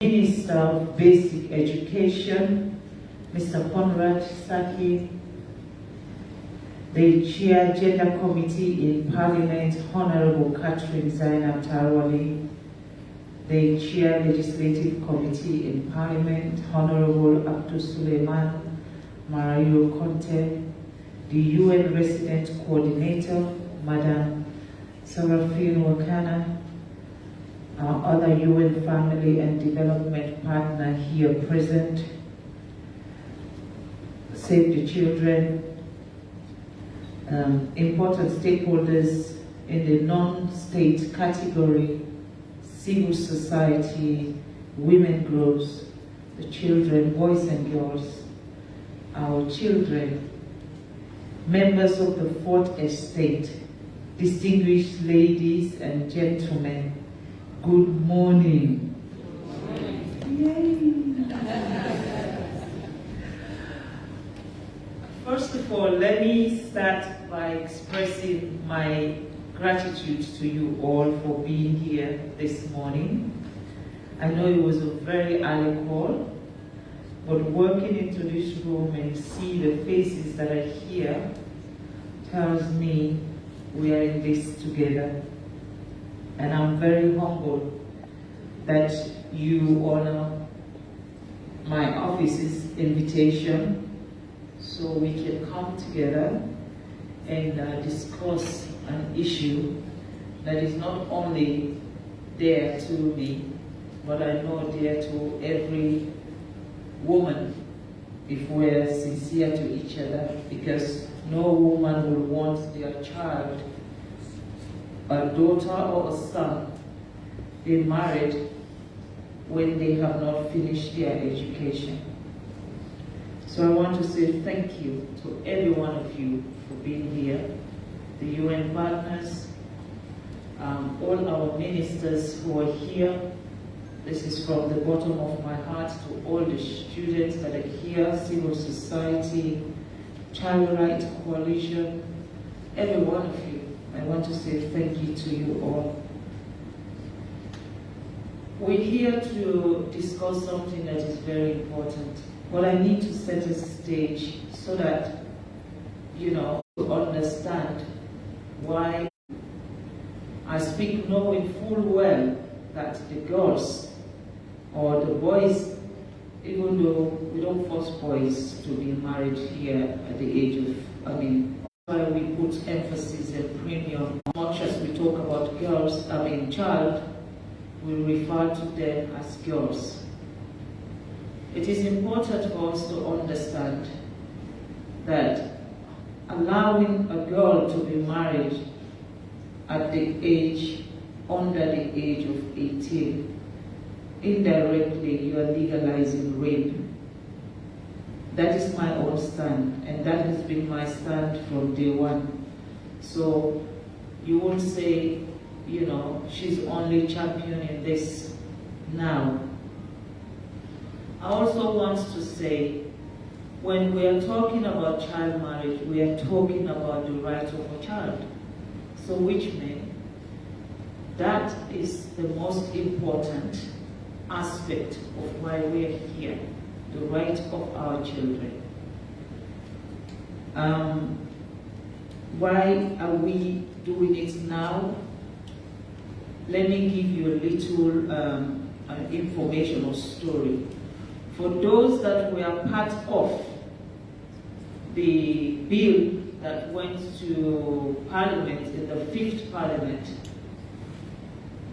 Minister of Basic Education, Mr. Conrad Saki, the Chair Gender Committee in Parliament, Honorable Catherine Zainab Tarwali, the Chair Legislative Committee in Parliament, Honorable Abdul Suleiman Marayu Conte, the UN Resident Coordinator, Madam Sarafin Wakana, our other UN Family and Development Partner here present, Save the Children, important stakeholders in the non-state category, civil society, women groups, the children, boys and girls, our children, members of the Fourth Estate, distinguished ladies and gentlemen, good morning. First of all, let me start by expressing my gratitude to you all for being here this morning. I know it was a very early call, but walking into this room and see the faces that are here tells me we are in this together. And I'm very humbled that you honor my office's invitation so we can come together and discuss an issue that is not only dear to me, but I know dear to every woman if we're sincere to each other, because no woman will want their child, a daughter or a son, be married when they have not finished their education. So I want to say thank you to every one of you for being here, the UN partners, all our ministers who are here. This is from the bottom of my heart to all the students that are here, civil society, Child Rights Coalition, every one of you. I want to say thank you to you all. We're here to discuss something that is very important. But I need to set a stage so that, you know, to understand why I speak knowing full well that the girls or the boys, even though we don't force boys to be married here at the age of, why we put emphasis and premium. Much as we talk about girls, child, we refer to them as girls. It is important for us to understand that allowing a girl to be married at the age, under the age of 18, indirectly you are legalizing rape. That is my own stand, and that has been my stand from day one. So you won't say, you know, she's only championing this now. I also want to say, when we are talking about child marriage, we are talking about the right of a child. So which means that is the most important aspect of why we are here, the right of our children. Why are we doing it now? Let me give you a little information or story. For those that were part of the bill that went to Parliament in the 5th Parliament,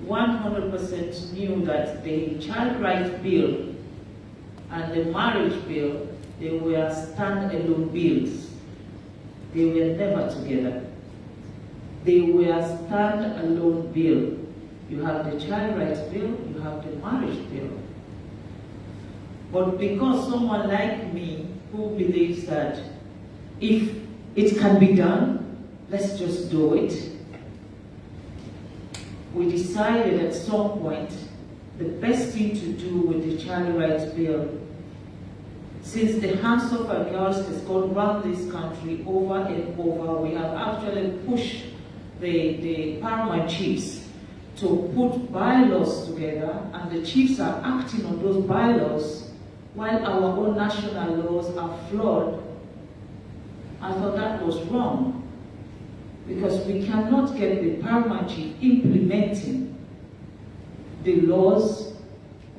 100% knew that the Child Rights Bill and the Marriage Bill, they were stand-alone bills. They were never together. They were stand-alone bill. You have the Child Rights Bill, you have the Marriage Bill. But because someone like me who believes that if it can be done, let's just do it, we decided at some point the best thing to do with the Child Rights Bill, since the hands of our girls has gone around this country over and over, we have actually pushed the paramount chiefs to put bylaws together, and the chiefs are acting on those bylaws while our own national laws are flawed, I thought that was wrong. Because we cannot get the paramount chief implementing the laws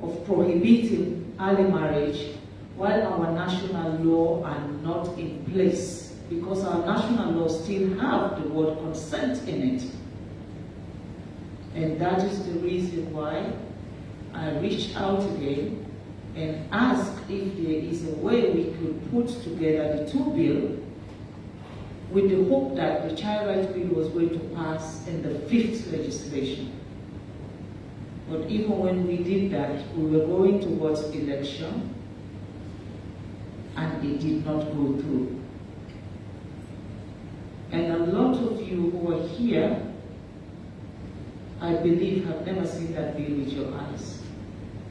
of prohibiting early marriage while our national law are not in place, because our national laws still have the word consent in it. And that is the reason why I reached out again and asked if there is a way we could put together the two bills, with the hope that the child rights bill was going to pass in the 5th legislation. But even when we did that, we were going towards election, and it did not go through. And a lot of you who are here, I believe, have never seen that bill with your eyes,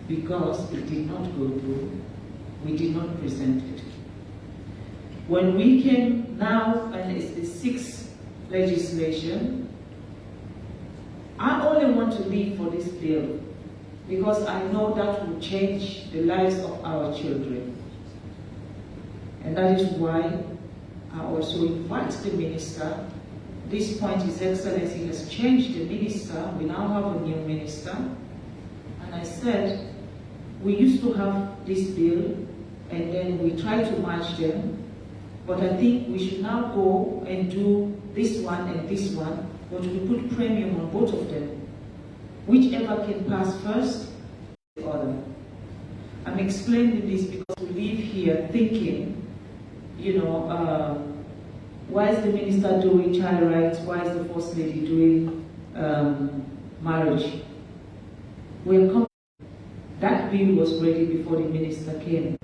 because it did not go through. We did not present it. When we came now, and it's the 6th legislation, I only want to leave for this bill because I know that will change the lives of our children. And that is why I also invite the minister. This point, His Excellency has changed the minister. We now have a new minister. And I said, we used to have this bill, and then we try to match them. But I think we should now go and do this one and this one, but we put premium on both of them. Whichever can pass first, the other. I'm explaining this because we live here thinking, you know, why is the minister doing child rights? Why is the First Lady doing marriage? That bill was ready before the minister came.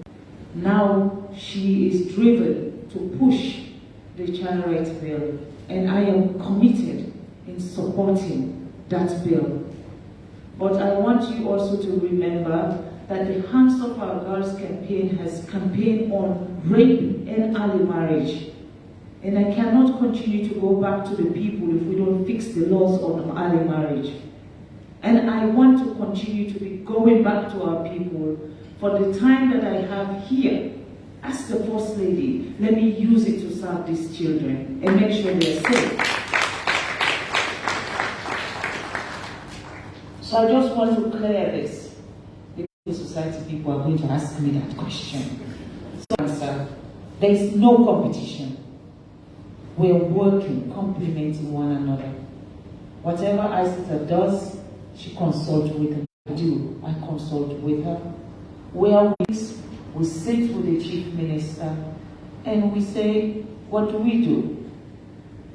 Now she is driven to push the child rights bill, and I am committed in supporting that bill. But I want you also to remember that the Hands Off Our Girls campaign has campaigned on rape and early marriage. And I cannot continue to go back to the people if we don't fix the laws on early marriage. And I want to continue to be going back to our people. For the time that I have here as the First Lady, let me use it to serve these children and make sure they're safe. So I just want to clear this. The society people are going to ask me that question. So answer, there is no competition. We are working, complementing one another. Whatever Isita does, she consults with her. I consult with her. We sit with the Chief Minister and we say, what do we do?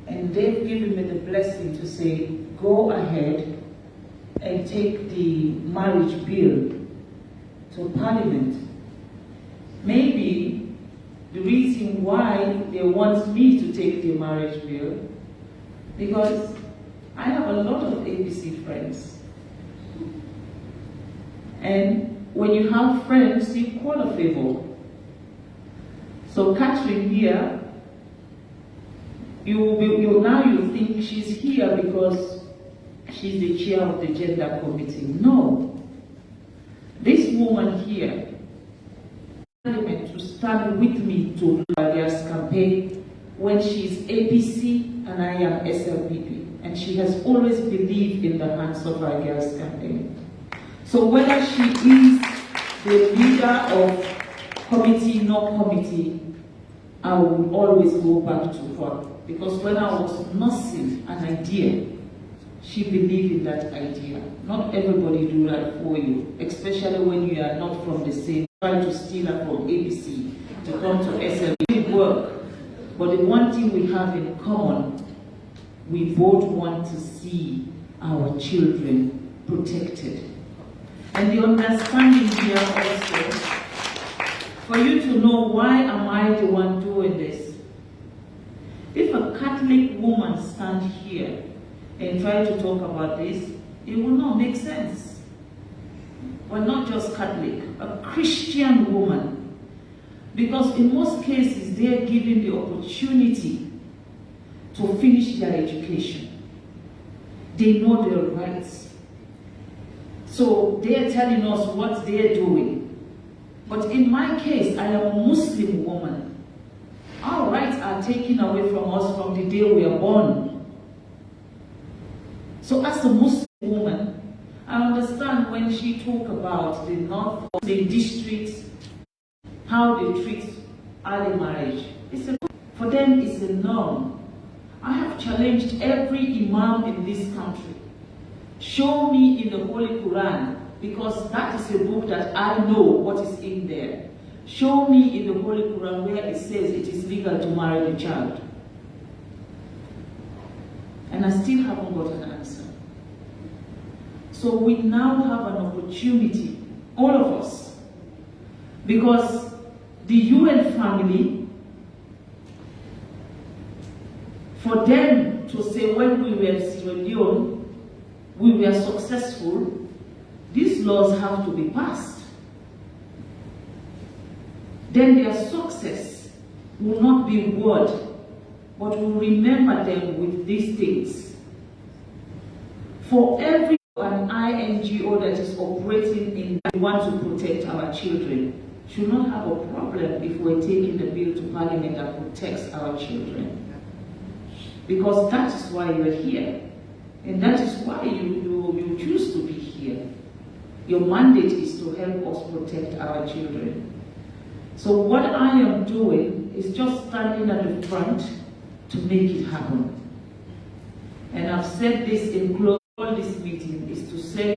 And they've given me the blessing to say, go ahead and take the marriage bill to Parliament. Maybe the reason why they want me to take the marriage bill, because I have a lot of APC friends. And when you have friends, you call a favor. So Catherine here, you think she's here because she's the chair of the gender committee. No. This woman here, to stand with me to Maria's campaign when she's APC and I am SLPP. And she has always believed in the Hands Off Our Girls campaign. So whether she is the leader of committee, no committee, I will always go back to her. Because when I was nursing an idea, she believed in that idea. Not everybody do that for you, especially when you are not from the same, trying to steal her from ABC to come to SL. It work. But the one thing we have in common, we both want to see our children protected. And the understanding here also, for you to know why am I the one doing this. If a Catholic woman stands here and try to talk about this, it will not make sense. Well, not just Catholic, a Christian woman. Because in most cases, they are given the opportunity to finish their education. They know their rights. So they're telling us what they're doing. But in my case, I am a Muslim woman. Our rights are taken away from us from the day we are born. So as a Muslim woman, I understand when she talk about the North, the districts, how they treat early marriage. For them, it's a norm. I have challenged every imam in this country. Show me in the Holy Quran, because that is a book that I know what is in there. Show me in the Holy Quran where it says it is legal to marry the child. And I still haven't got an answer. So we now have an opportunity, all of us, because the UN family, for them to say when we were in Sierra Leone, we were successful, these laws have to be passed. Then their success will not be word, but we'll remember them with these things. For every an INGO that is operating in that we want to protect our children should not have a problem if we're taking the bill to Parliament that protects our children. Because that is why you're here. And that is why you choose to be here. Your mandate is to help us protect our children. So what I am doing is just standing at the front to make it happen. And I've said this in close this meeting, is to say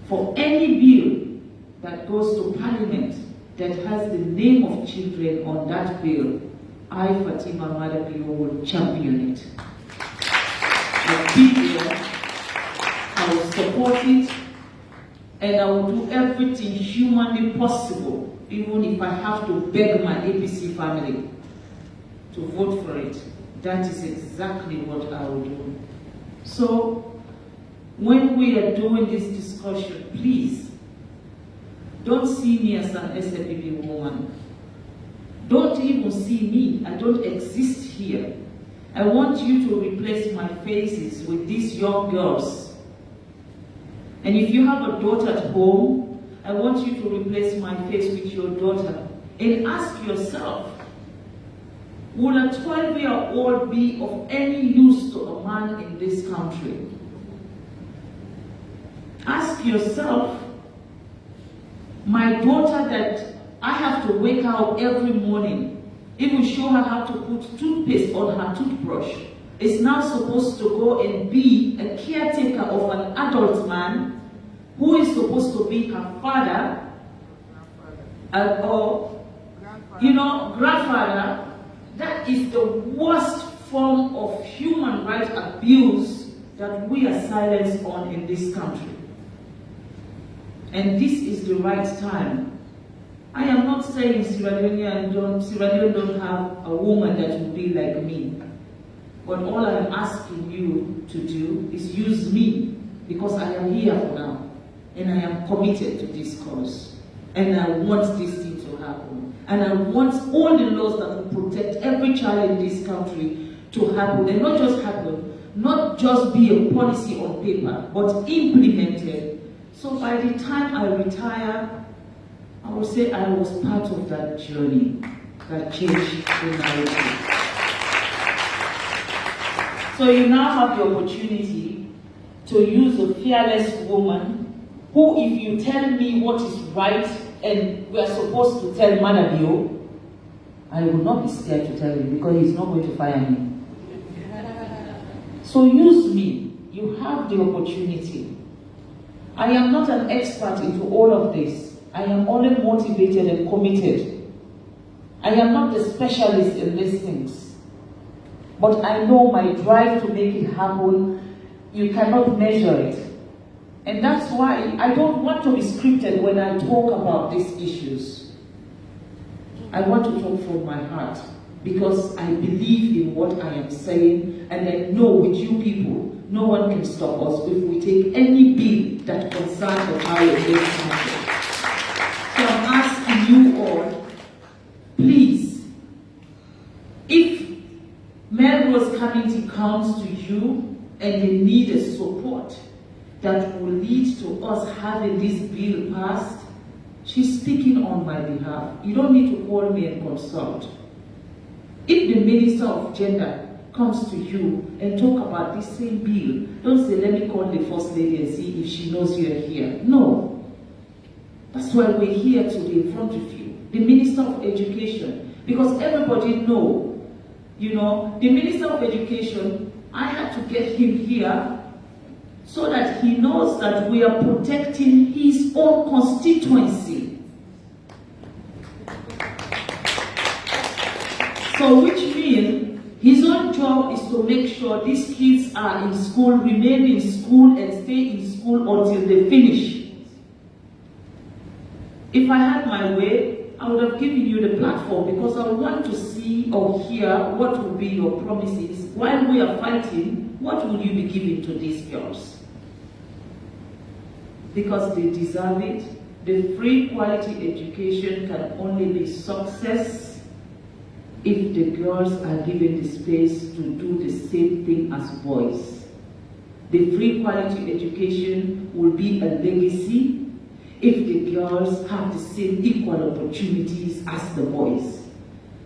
for any bill that goes to Parliament that has the name of children on that bill, I, Fatima Madabio, will champion it. I'll be there, I will support it, and I will do everything humanly possible, even if I have to beg my APC family to vote for it. That is exactly what I will do. So, when we are doing this discussion, please, don't see me as an SLPP woman. Don't even see me. I don't exist here. I want you to replace my faces with these young girls. And if you have a daughter at home, I want you to replace my face with your daughter. And ask yourself, will a 12-year-old be of any use to a man in this country? Ask yourself, my daughter that I have to wake her up every morning, even show her how to put toothpaste on her toothbrush, is now supposed to go and be a caretaker of an adult man who is supposed to be her father or, grandfather. That is the worst form of human rights abuse that we are silenced on in this country. And this is the right time. I am not saying Sierra Leone don't have a woman that will be like me. But all I am asking you to do is use me, because I am here for now. And I am committed to this cause. And I want this thing to happen. And I want all the laws that will protect every child in this country to happen. And not just happen, not just be a policy on paper, but implemented. So by the time I retire, I will say I was part of that journey that changed the narrative. So you now have the opportunity to use a fearless woman who, if you tell me what is right and we are supposed to tell Madabio, I will not be scared to tell him, because he's not going to fire me. So use me. You have the opportunity. I am not an expert into all of this. I am only motivated and committed. I am not the specialist in these things. But I know my drive to make it happen, you cannot measure it. And that's why I don't want to be scripted when I talk about these issues. I want to talk from my heart, because I believe in what I am saying, and I know with you people, no one can stop us if we take any bill that concerns the power of this country. So I'm asking you all, please, if Melrose Community comes to you and they need a support, that will lead to us having this bill passed, she's speaking on my behalf. You don't need to call me and consult. If the Minister of Gender comes to you and talk about this same bill, don't say, let me call the First Lady and see if she knows you're here. No. That's why we're here today in front of you. The Minister of Education, because everybody knows, the Minister of Education, I had to get him here so that he knows that we are protecting his own constituency. So which means his own job is to make sure these kids are in school, remain in school, and stay in school until they finish. If I had my way, I would have given you the platform, because I want to see or hear what will be your promises. While we are fighting, what will you be giving to these girls? Because they deserve it. The free quality education can only be success if the girls are given the space to do the same thing as boys. The free quality education will be a legacy if the girls have the same equal opportunities as the boys.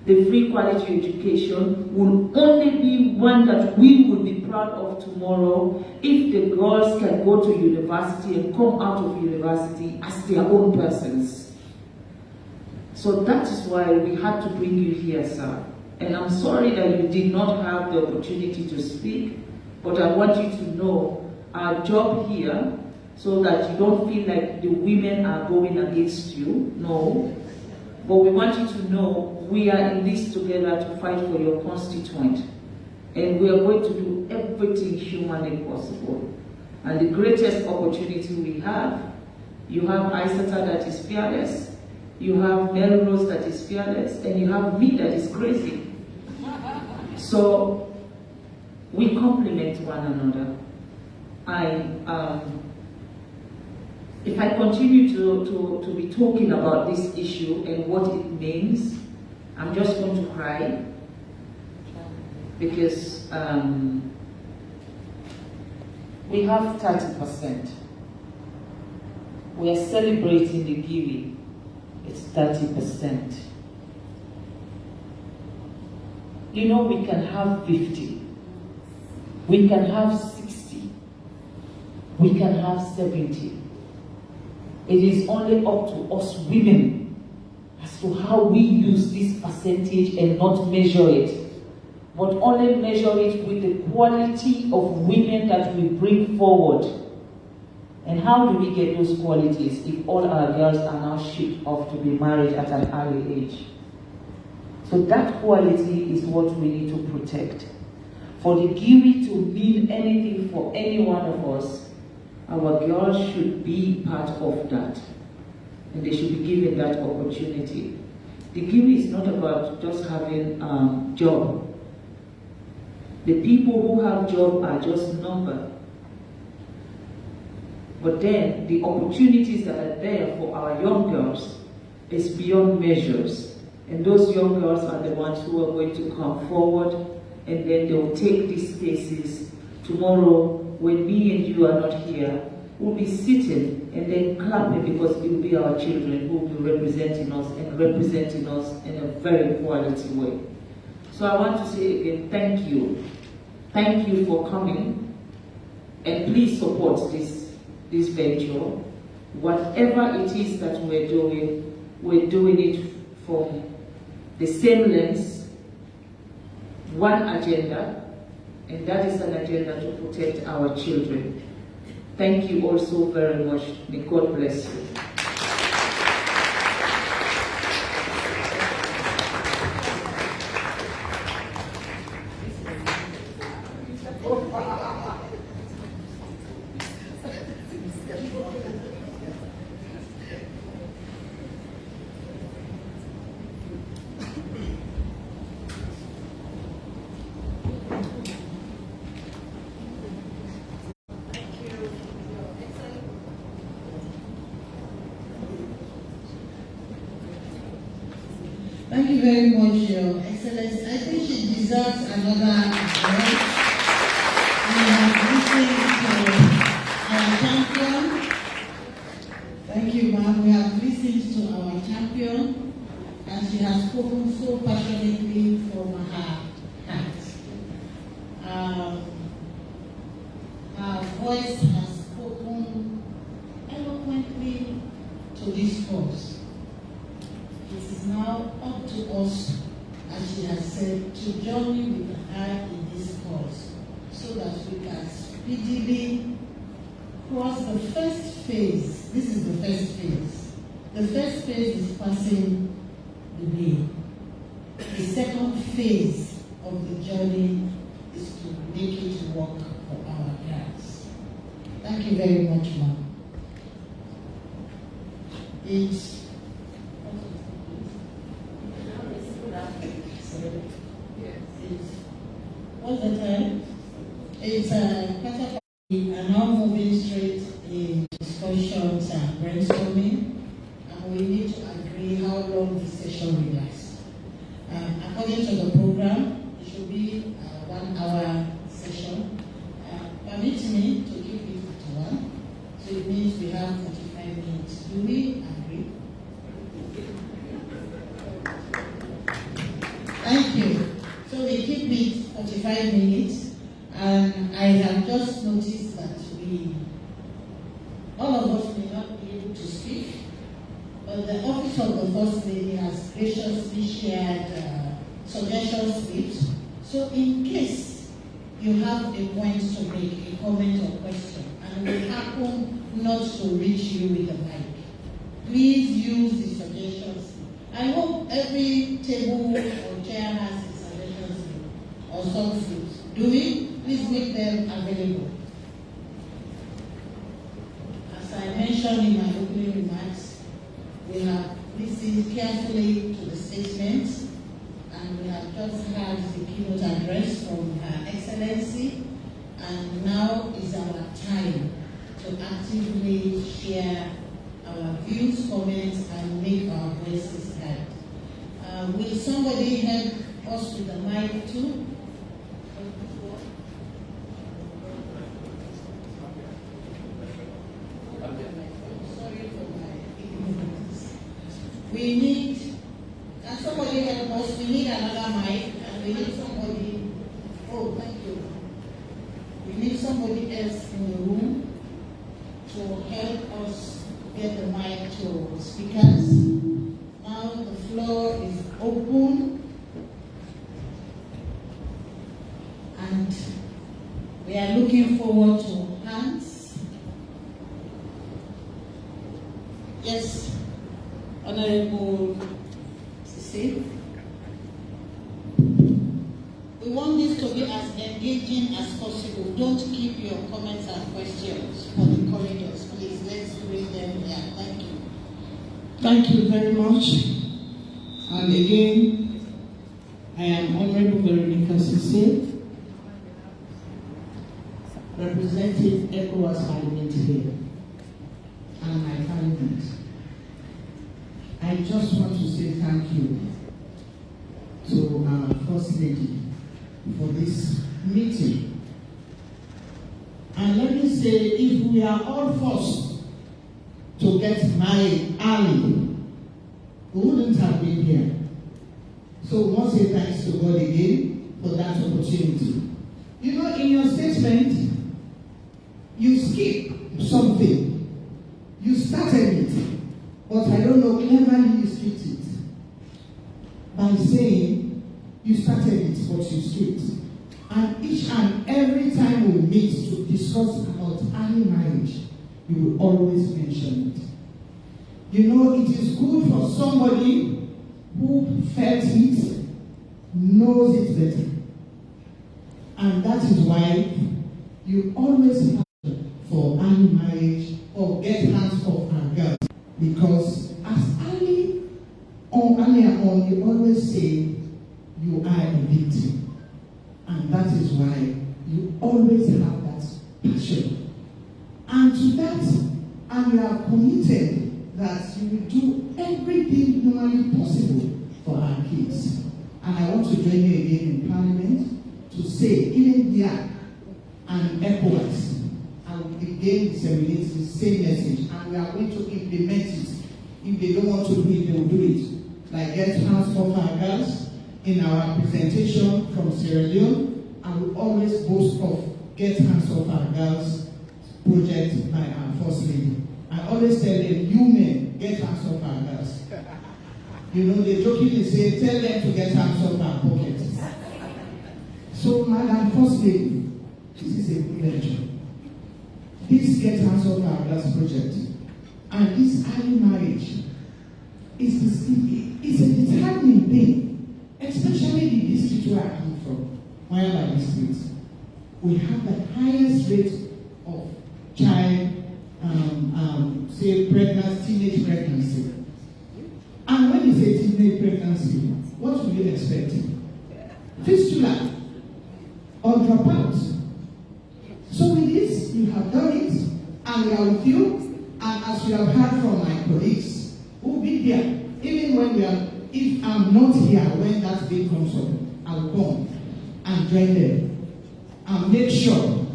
The free quality education will only be one that we will be proud of tomorrow if the girls can go to university and come out of university as their own persons. So that is why we had to bring you here, sir. And I'm sorry that you did not have the opportunity to speak, but I want you to know our job here, so that you don't feel like the women are going against you. No. But we want you to know we are in this together to fight for your constituent. And we are going to do everything humanly possible. And the greatest opportunity we have, you have Isata that is fearless, you have Melrose that is fearless, and you have me that is crazy. So we complement one another. If I continue to be talking about this issue and what it means, I'm just going to cry, because we have 30%. We are celebrating the 𝐸𝐸. It's 30%. We can have 50. We can have 60. We can have 70. It is only up to us women as to how we use this percentage and not measure it, but only measure it with the quality of women that we bring forward. And how do we get those qualities if all our girls are now shipped off to be married at an early age? So that quality is what we need to protect. For the 𝐸𝐸 to mean anything for any one of us, our girls should be part of that, and they should be given that opportunity. The 𝐸𝐸 is not about just having a job. The people who have job are just number. But then the opportunities that are there for our young girls is beyond measures. And those young girls are the ones who are going to come forward, and then they will take these spaces. Tomorrow, when me and you are not here, we'll be sitting and then clapping, because it will be our children who will be representing us, and representing us in a very quality way. So I want to say again, thank you. Thank you for coming, and please support this venture. Whatever it is that we're doing it from the same lens, one agenda, and that is an agenda to protect our children. Thank you all so very much. May God bless you. Thank you very much, Your Excellency. I think she deserves another award. We have listened to our and she has spoken so passionately from her heart. Her voice has spoken eloquently to this cause. It is now up to us, as she has said, to journey with her in this cause, so that we can speedily cross the first phase. This is the first phase. The first phase is passing the way. The second phase of the journey is to make it work for our girls. Thank you very much, ma'am. What's the time? It's we are now moving straight in discussions and brainstorming, and we need to agree how long the session will last. According to the program, it should be a 1-hour session. Permit me to keep it at 1, so it means we have 45 minutes. Do we agree? Thank you. So we keep it 45 minutes, and I have just noticed that all of us may not be able to speak, but the office of the First Lady has graciously shared suggestion slips. So in case you have a point to make, a comment or question, and we happen not to reach you with the mic, please use the suggestion slip. I hope every table or chair has a suggestion slip or some slips. Do we? Please make them available. As I mentioned in my opening remarks, we have listened carefully to the statements, and we have just had the keynote address from Her Excellency, and now is our time to actively share our views, comments, and make our voices heard. Will somebody help us with the mic too? We need, and somebody help us, we need another mic, and we need somebody, oh, thank you. We need somebody else in the room to help us get the mic to speakers. Now the floor is open, and we are looking forward to hands. Yes. Honorable Cecile, we want this to be as engaging as possible. Don't keep your comments and questions for the corridors, please. Let's bring them here. Thank you. Thank you very much. And again, I am Honorable Veronica Cecile, representing ECOWAS Parliament here, and my Parliament. I just want to say thank you to our First Lady for this meeting. And let me say, if we are all forced to get married early, we wouldn't have been here. So we want to say thanks to God again for that opportunity. You know, in your statement, you skip something. You started it. But I don't know, cleverly you skipped it. By saying, you started it, but you skipped. And each and every time we meet to discuss about early marriage, you will always mention it. You know, it is good for somebody who felt it, knows it better. And that is why you always have for early marriage or get hands off our girls. Because as earlier on, you always say you are a victim. And that is why you always have that passion. And to that, and you are committed that you will do everything humanly possible for our kids. And I want to join you again in Parliament to say, even here and ECOWAS, and again disseminate the same message, and we are going to implement it. If they don't want to do it, they will do it. like Get Hands Off Our Girls. In our presentation from Sierra Leone, I will always boast of Get Hands Off Our Girls project by our First Lady. I always tell them, you men, get hands off our girls. You know, they jokingly say, tell them to get hands off our pockets. So, Madam First Lady, this is a good lecture. This Get Hands Off Our Girls project and this early marriage is a disheartening thing, especially in this district where I come from, Mayala district. We have the highest rate of child, say pregnancy, teenage pregnancy. And when you say teenage pregnancy, what would you expect? Fistula or dropout. So with this, you have done it, and we are with you, and as we have heard from my colleagues, who will be there, even when we are, if I'm not here when that day comes up, I'll come and join them and make sure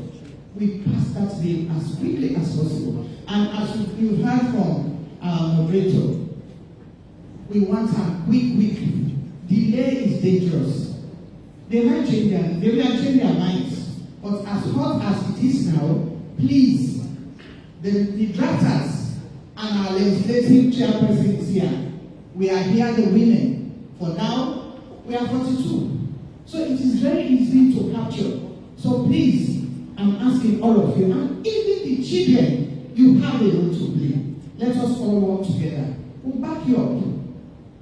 we pass that bill as quickly as possible. And as you heard from our moderator, we want a quick. Delay is dangerous. They will change their minds. But as hot as it is now, please, the drafters and our legislative chairperson is here. We are here, the women. For now, we are 42. So it is very easy to capture. So please, I'm asking all of you, and even the children, you have a role to play. Let us all work together. We'll back you up.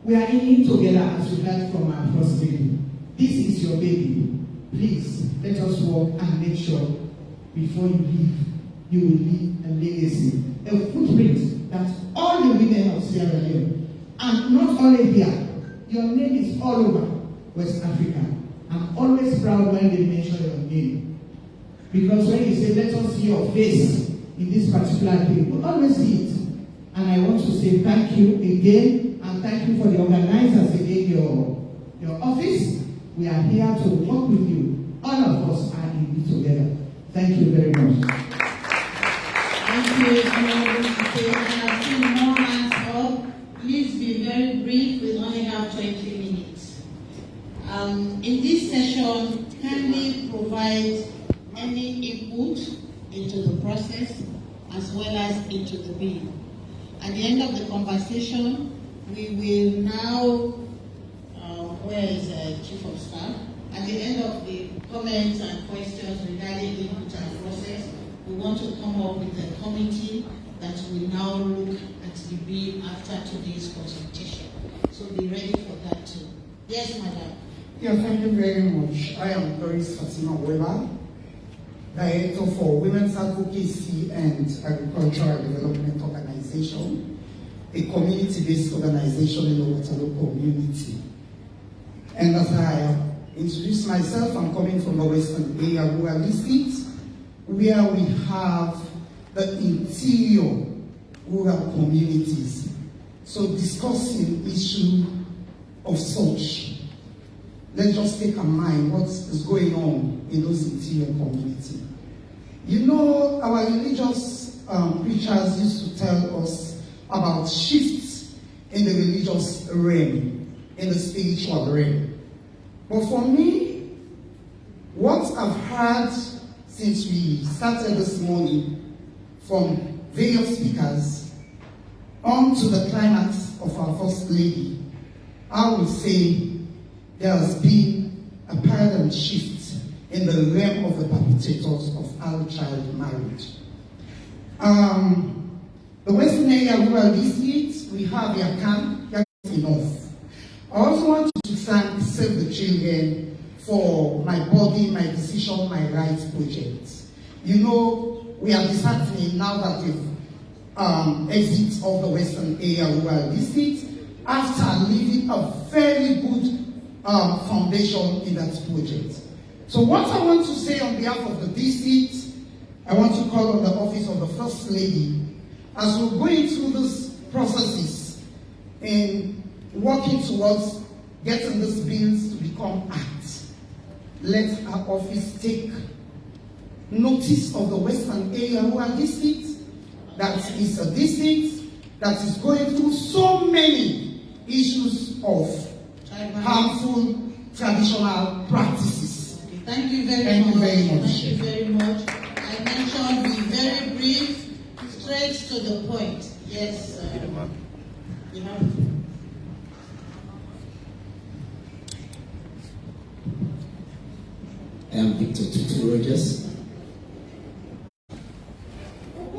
We are in it together, as we heard from our First Lady. This is your baby. Please, let us work and make sure before you leave, you will leave a legacy, a footprint that all the women of Sierra Leone, and not only here, your name is all over West Africa. I'm always proud when they mention your name. Because when you say, let us see your face in this particular thing, we always see it. And I want to say thank you again, and thank you for the organizers again, your office. We are here to work with you. All of us are in it together. Thank you very much. Thank you. I have seen more hands up. Please be very brief. We only have 20 minutes. In this session, kindly provide any input into the process as well as into the bill. At the end of the conversation, we will now, where is the Chief of Staff? At the end of the comments and questions regarding input and process, we want to come up with a committee that will now look at the bill after today's presentation. So be ready for that too. Yes, Madam. Yeah, thank you very much. I am Doris Fatima Weber, Director for Women's Advocacy and Agricultural Development Organization, a community-based organization in the Waterloo community. And as I introduce myself, I'm coming from the Western area rural district, where we have the interior rural communities. So discussing issue of such, let's just take in mind what is going on in those interior communities. You know, our religious preachers used to tell us about shifts in the religious realm, in the spiritual realm. But for me, what I've heard since we started this morning from various speakers on to the climax of our First Lady, I would say there has been a paradigm shift in the realm of the perpetrators of early child marriage. The Western area rural district, we have Yakan, enough. I also want to thank Save the Children for My Body, My Decision, My Rights project. You know, we are disheartened now that we've exit of the Western area rural district after leaving a very good foundation in that project. So what I want to say on behalf of the district, I want to call on the office of the First Lady, as we're going through these processes and working towards getting these bills to become acts, let our office take notice of the Western area rural district, that is a district that is going through so many issues of harmful traditional practices. Thank you very Thank much. you very much. Thank you very much. I mentioned be very brief, straight to the point. Yes. You have. I am Victor Tutu Rogers,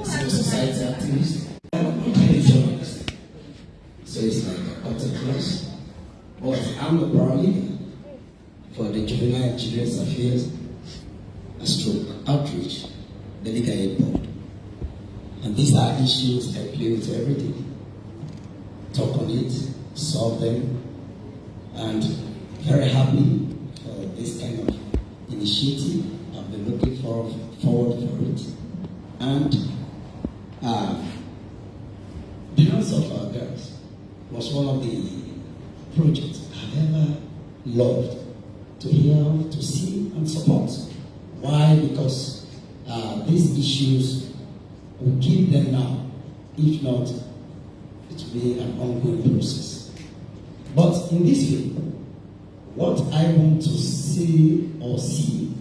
civil society activist, and a journalist. So it's like a utter class. But I'm the paralegal for the Juvenile and Children's Affairs and Stroke Outreach, the Legal Aid Board. And these are issues I play with every day. Talk on it, solve them, and very happy for this kind of initiative. I've been looking forward for it. And the House of Our Girls was one of the projects I've ever loved to hear, to see, and support. Why? Because these issues will keep them now. If not, it will be an ongoing process. But in this field, what I want to say or see,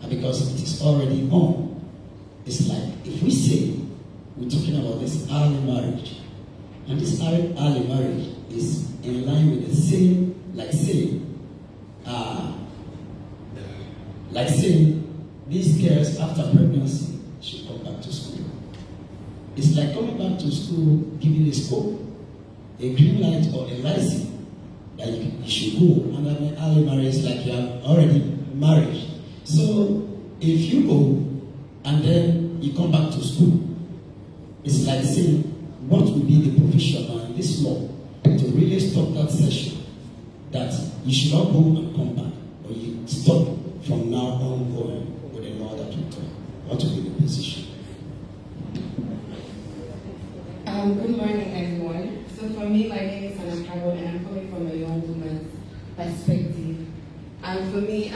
because it is already on, is like if we say we're talking about this early marriage, and this early marriage is in line with the same, like saying these girls after pregnancy should come back to school. It's like coming back to school, giving a scope, a green light or a license that you should go, and then early marriage is like you are already married. So if you go and then you come back to school, it's like saying what will be the provision in this law to really stop that session, that you should not go and come back, or you stop from now on going with a law that will come. What will be the position? Good morning, everyone. So for me, my name is Anna Carol, and I'm coming from a young woman's perspective. And for me,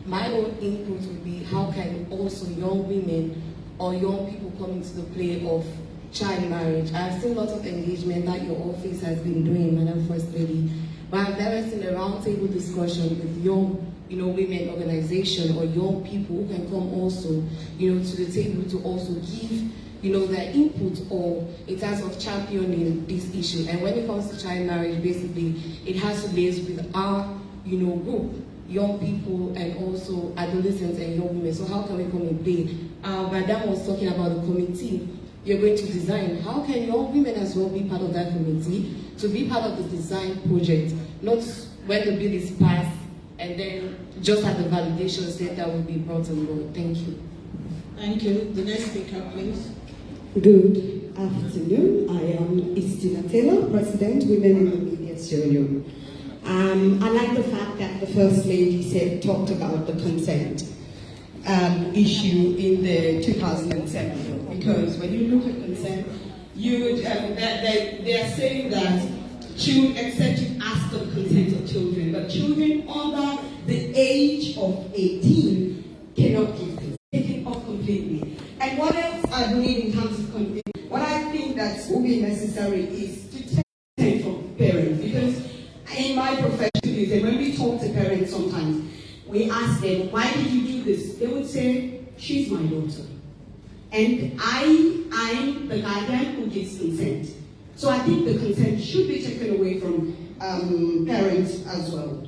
my own input would be how can also young women or young people come into the play of child marriage. I've seen lots of engagement that your office has been doing, Madam First Lady, but I've never seen a roundtable discussion with young, women organization or young people who can come also, to the table to also give, their input or in terms of championing this issue. And when it comes to child marriage, basically, it has to liaise with our, group, young people and also adolescents and young women. So how can we come in play? Madam was talking about the committee you're going to design. How can young women as well be part of that committee to be part of the design project, not when the bill is passed and then just at the validation state that will be brought on board. Thank you. Thank you. The next speaker, please. Good afternoon. I am Istina Taylor, President, Women in the Media Studio. I like the fact that the First Lady talked about the consent issue in the 2007, because when you look at consent, they are saying that except you ask for the consent of children, but children under the age of 18 cannot give consent. Taken off completely. And what else I believe in terms of consent, what I think that will be necessary is to take consent from parents, because in my profession, when we talk to parents sometimes, we ask them, why did you do this? They would say, she's my daughter. And I'm the guardian who gives consent. So I think the consent should be taken away from parents as well.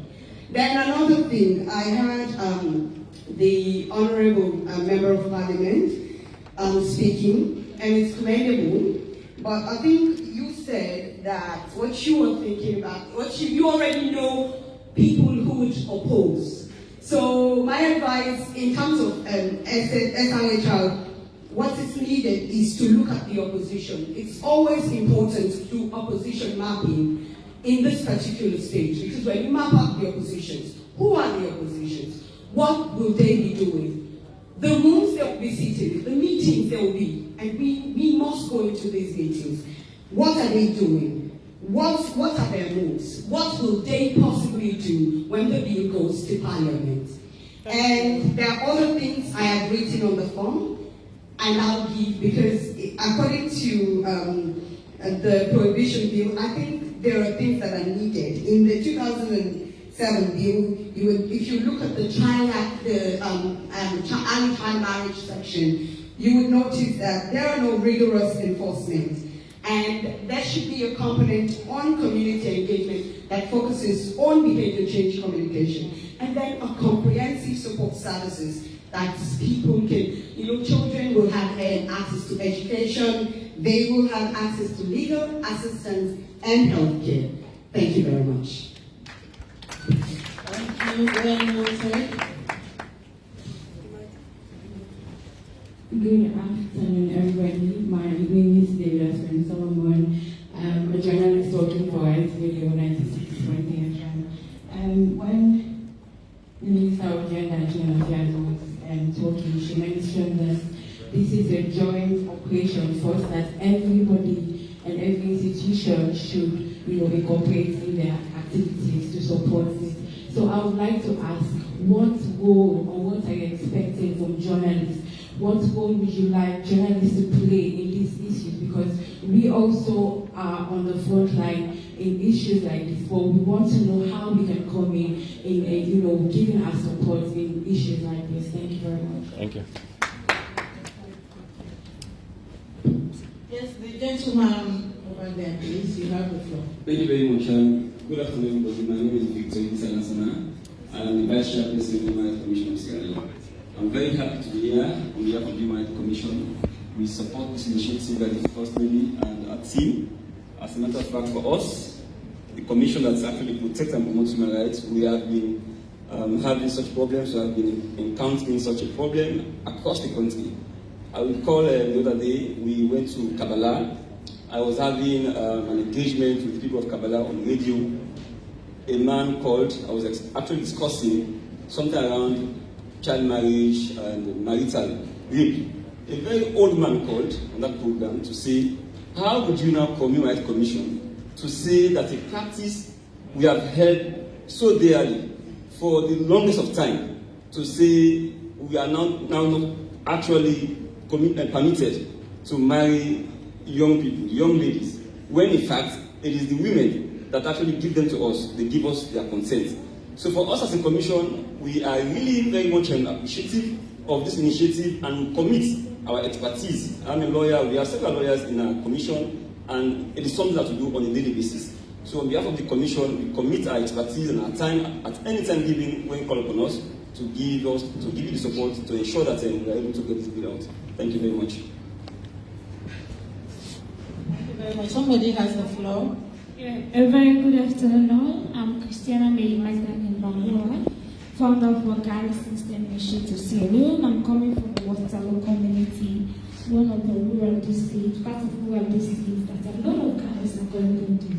Then another thing, I heard the Honorable Member of Parliament speaking, and it's commendable, but I think you said that what you were thinking about, you already know people who would oppose. So my advice in terms of SIHR, what is needed is to look at the opposition. It's always important to do opposition mapping in this particular stage, because when you map out the oppositions, who are the oppositions? What will they be doing? The rooms they will be seated, the meetings they will be, and we must go into these meetings. What are they doing? What are their moves? What will they possibly do when the bill goes to Parliament? And there are other things I have written on the form, and I'll give, because according to the prohibition bill, I think there are things 2007 bill, if you look at the early child marriage section, you would notice that there are no rigorous enforcement. And there should be a component on community engagement that focuses on behavior change communication, and then a comprehensive support services that people can, children will have access to education, they will have access to legal assistance and healthcare. Thank you very much. Thank you very much. Good afternoon, everybody. My name is David Solomon. I'm a journalist working for Radio 96.8 FM. When Minister of Gender and Gender Affairs was talking, she mentioned that this is a joint operation for us, that everybody and every institution should, incorporate in their activities to support this. So I would like to ask, what role or what are you expecting from journalists? What role would you like journalists to play in these issues? Because we also are on the front line in issues like this, but we want to know how we can come in giving our support in issues like this. Thank you very much. Thank you. Yes, the gentleman over there, please. You have the floor. Thank you very much. Good afternoon, everybody. My name is 𝐶𝐞𝐫 I am the Vice Chairperson of the Human Rights Commission of Sierra Leone. I'm very happy to be here on behalf of the Human Rights Commission. We support this initiative by the First Lady and our team. As a matter of fact, for us, the Commission that's actually protect and promote human rights, we have been having such problems, we have been encountering such a problem across the country. I recall the other day, we went to Kabbalah. I was having an engagement with the people of Kabbalah on radio. A man called, I was actually discussing something around child marriage and marital rape. A very old man called on that program to say, how would you now call Human Rights Commission to say that a practice we have held so dearly for the longest of time, to say we are now not actually permitted to marry young people, young ladies, when in fact it is the women that actually give them to us, they give us their consent. So for us as a commission, we are really very much appreciative of this initiative and commit our expertise. I'm a lawyer, we have several lawyers in our commission, and it is something that we do on a daily basis. So on behalf of the commission, we commit our expertise and our time at any time given when you call upon us to give you the support to ensure that we are able to get this bill out. Thank you very much. Thank you very much. Somebody has the floor. Yeah, a very good afternoon all. I'm 𝐶𝐞𝐫 founder of Wakari System Initiative Sierra Leone. I'm coming from the Waterloo community, one of the rural districts, part of rural districts that a lot of guys are going to do.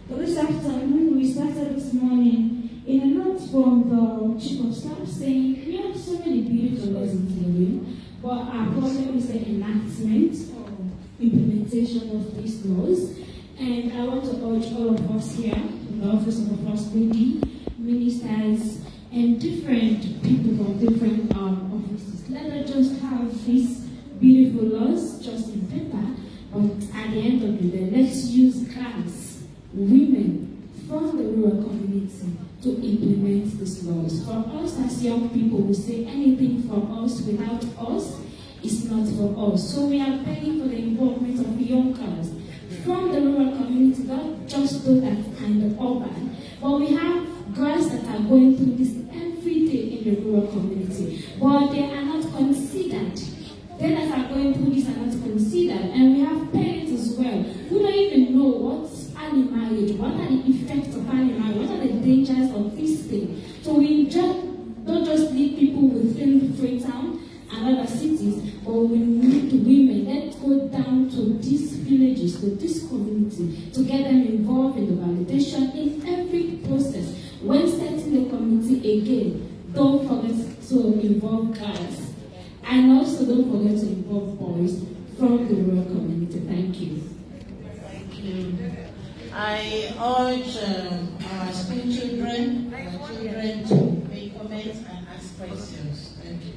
But this afternoon, we started this morning in a note from the Chief of Staff saying, we have so many beautiful laws in Sierra Leone, but our problem is the enactment or implementation of these laws. And I want to urge all of us here, in the Office of the First Lady, ministers, and different people from different offices. Let us just have these beautiful laws just in paper, but at the end of the day, let's use girls, women from the rural community to implement these laws. For us as young people, we say anything from us without us is not for us. So we are begging for the involvement of young girls from the rural community, not just those that are in the urban, but we have girls that are going through this every day in the rural community, but they are not considered. They that are going through this are not considered, and we have parents as well who don't even know what's early marriage, what are the effects of early marriage, what are the dangers of this thing. So we just don't just leave people within Freetown and other cities, but we need women. Let's go down to these villages, to this community, to get them involved in the validation in every process. When setting the community again, don't forget to involve girls. And also don't forget to involve boys from the rural community. Thank you. Thank you. I urge our school children to make comments and ask questions. Thank you.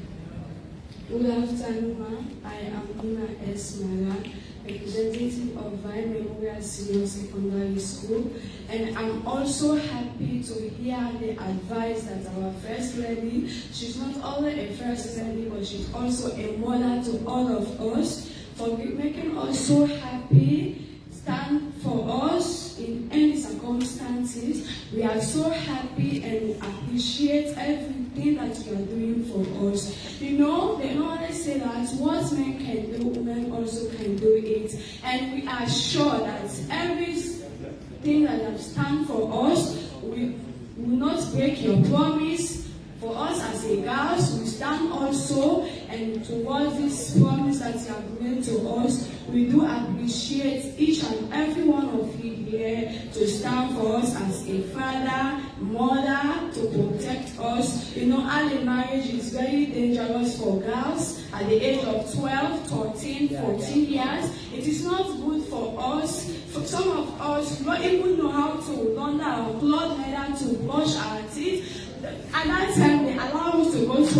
Good afternoon, ma'am. I am Nina S. Mala. representative of �W𝐚𝐭𝐚𝐽𝐿 Senior Secondary School, and I'm also happy to hear the advice that our First Lady, she's not only a First Lady, but she's also a mother to all of us, for making us so happy, stand for us in any circumstances. We are so happy and we appreciate everything that you are doing for us. You know, they normally say that what men can do, women also can do it. And we are sure that everything that you have stand for us, we will not break your promise. For us as a girls, we stand also, and towards this promise that you have made to us, we do appreciate each and every one of you here to stand for us as a father, mother, to protect us. You know, early marriage is very dangerous for girls at the age of 12, 13, 14 years. It is not good for us. For some of us, we don't even know how to launder our clothes, neither to brush our teeth. At that time, they allow us to go to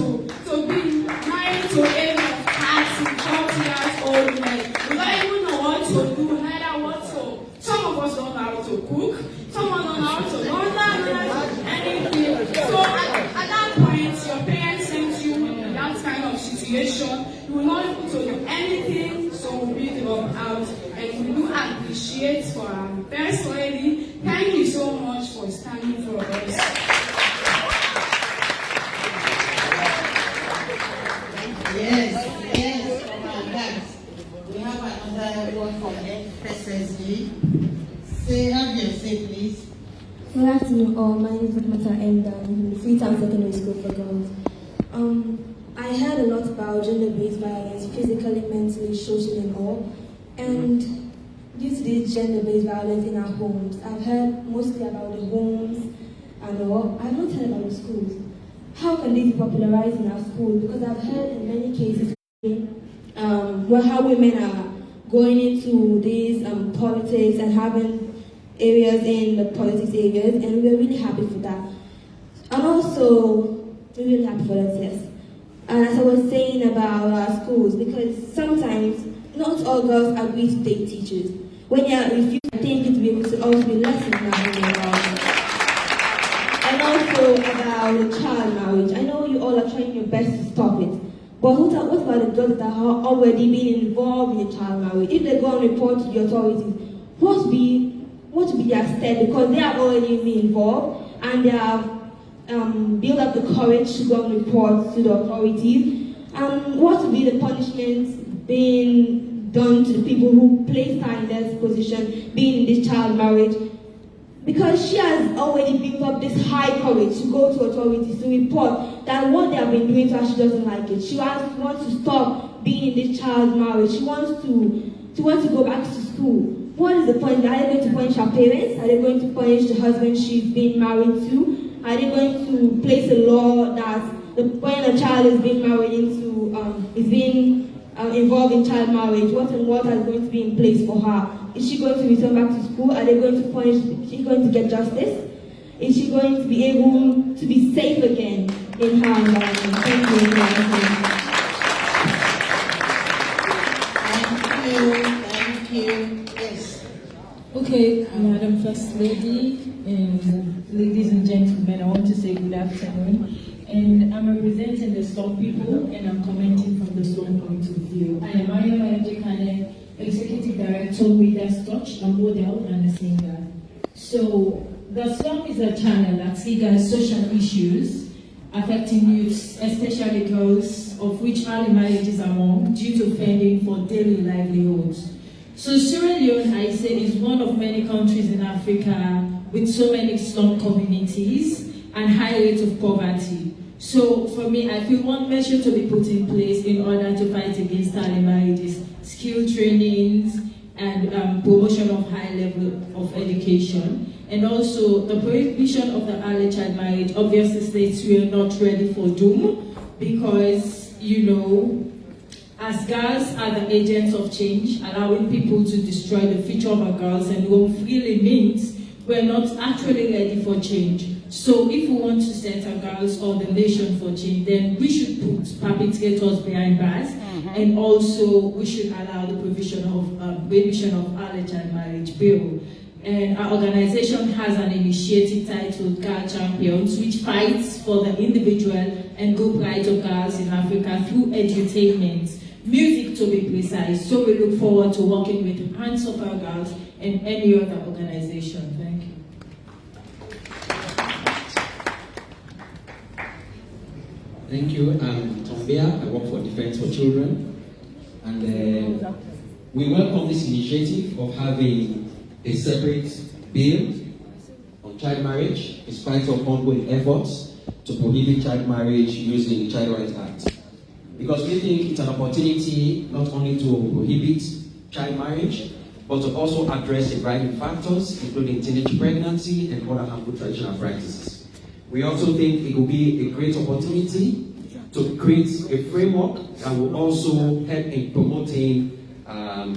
be married to age of 30, 40 years old men. We don't even know what to do, neither what to. Some of us don't know how to cook. Someone don't know how to launder, anything. So at that point, your parents sent you in that kind of situation. You will not be able to do anything, so we'll be dropped out. And we do appreciate for our First Lady. Thank you so much for standing for us. Yes, from our guys. We have another one from FSSG. Have your say, please. Good afternoon, all. My name is Dr. M. from Freetown Secondary School for Girls. I heard a lot about gender-based violence, physically, mentally, socially, and all. And due to this gender-based violence in our homes, I've heard mostly about the homes and all. I've not heard about the schools. How can this be popularized in our schools? Because I've heard in many cases how women are going into these politics and having areas in the politics areas, and we're really happy for that. And also, we're really happy for that, yes. And as I was saying about our schools, because sometimes not all girls agree to take teachers. When you are refused, I think it will be able to also be lessons now. And also about the child marriage. I know you all are trying your best to stop it. But what about the girls that are already being involved in the child marriage? If they go and report to the authorities, what will be their step? Because they have already been involved and they have built up the courage to go and report to the authorities. And what will be the punishments being done to the people who placed her in this position, being in this child marriage? Because she has already built up this high courage to go to authorities to report that what they have been doing to her, she doesn't like it. She wants to stop being in this child marriage. She wants to go back to school. What is the point? Are they going to punish her parents? Are they going to punish the husband she's been married to? Are they going to place a law that when a child is being married into, is being involved in child marriage, what is going to be in place for her? Is she going to return back to school? Are they going to punish? Is she going to get justice? Is she going to be able to be safe again in her environment? Thank you. Thank you. Yes. Okay, Madam First Lady, and ladies and gentlemen, I want to say good afternoon. And I'm representing the Slum people, and I'm commenting from the Slum point of view. I am 𝐅𝐚𝐭𝐢𝐦𝐚 Executive Director, Reader's Touch, a model and a singer. So, the Slum is a channel that triggers social issues affecting youths, especially girls, of which early marriage is among, due to fending for daily livelihoods. So Sierra Leone, I say, is one of many countries in Africa with so many slum communities and high rates of poverty. So for me, I feel one measure to be put in place in order to fight against early marriages, skill trainings, and promotion of high level of education. And also the prohibition of the early child marriage obviously states we are not ready for doom because, you know, as girls are the agents of change, allowing people to destroy the future of our girls and home freely means we're not actually ready for change. So if we want to set our girls or the nation for change, then we should put perpetrators behind bars, and also we should allow the provision of early child marriage bill. And our organization has an initiative titled Girl Champions, which fights for the individual and group rights of girls in Africa through edutainment, music to be precise. So we look forward to working with Hands of Our Girls and any other organization. Thank you. Thank you. I'm Tombia. I work for Defense for Children. And we welcome this initiative of having a separate bill on child marriage, in spite of ongoing efforts to prohibit child marriage using the Child Rights Act. Because we think it's an opportunity not only to prohibit child marriage, but to also address the driving factors, including teenage pregnancy and other harmful traditional practices. We also think it will be a great opportunity to create a framework that will also help in promoting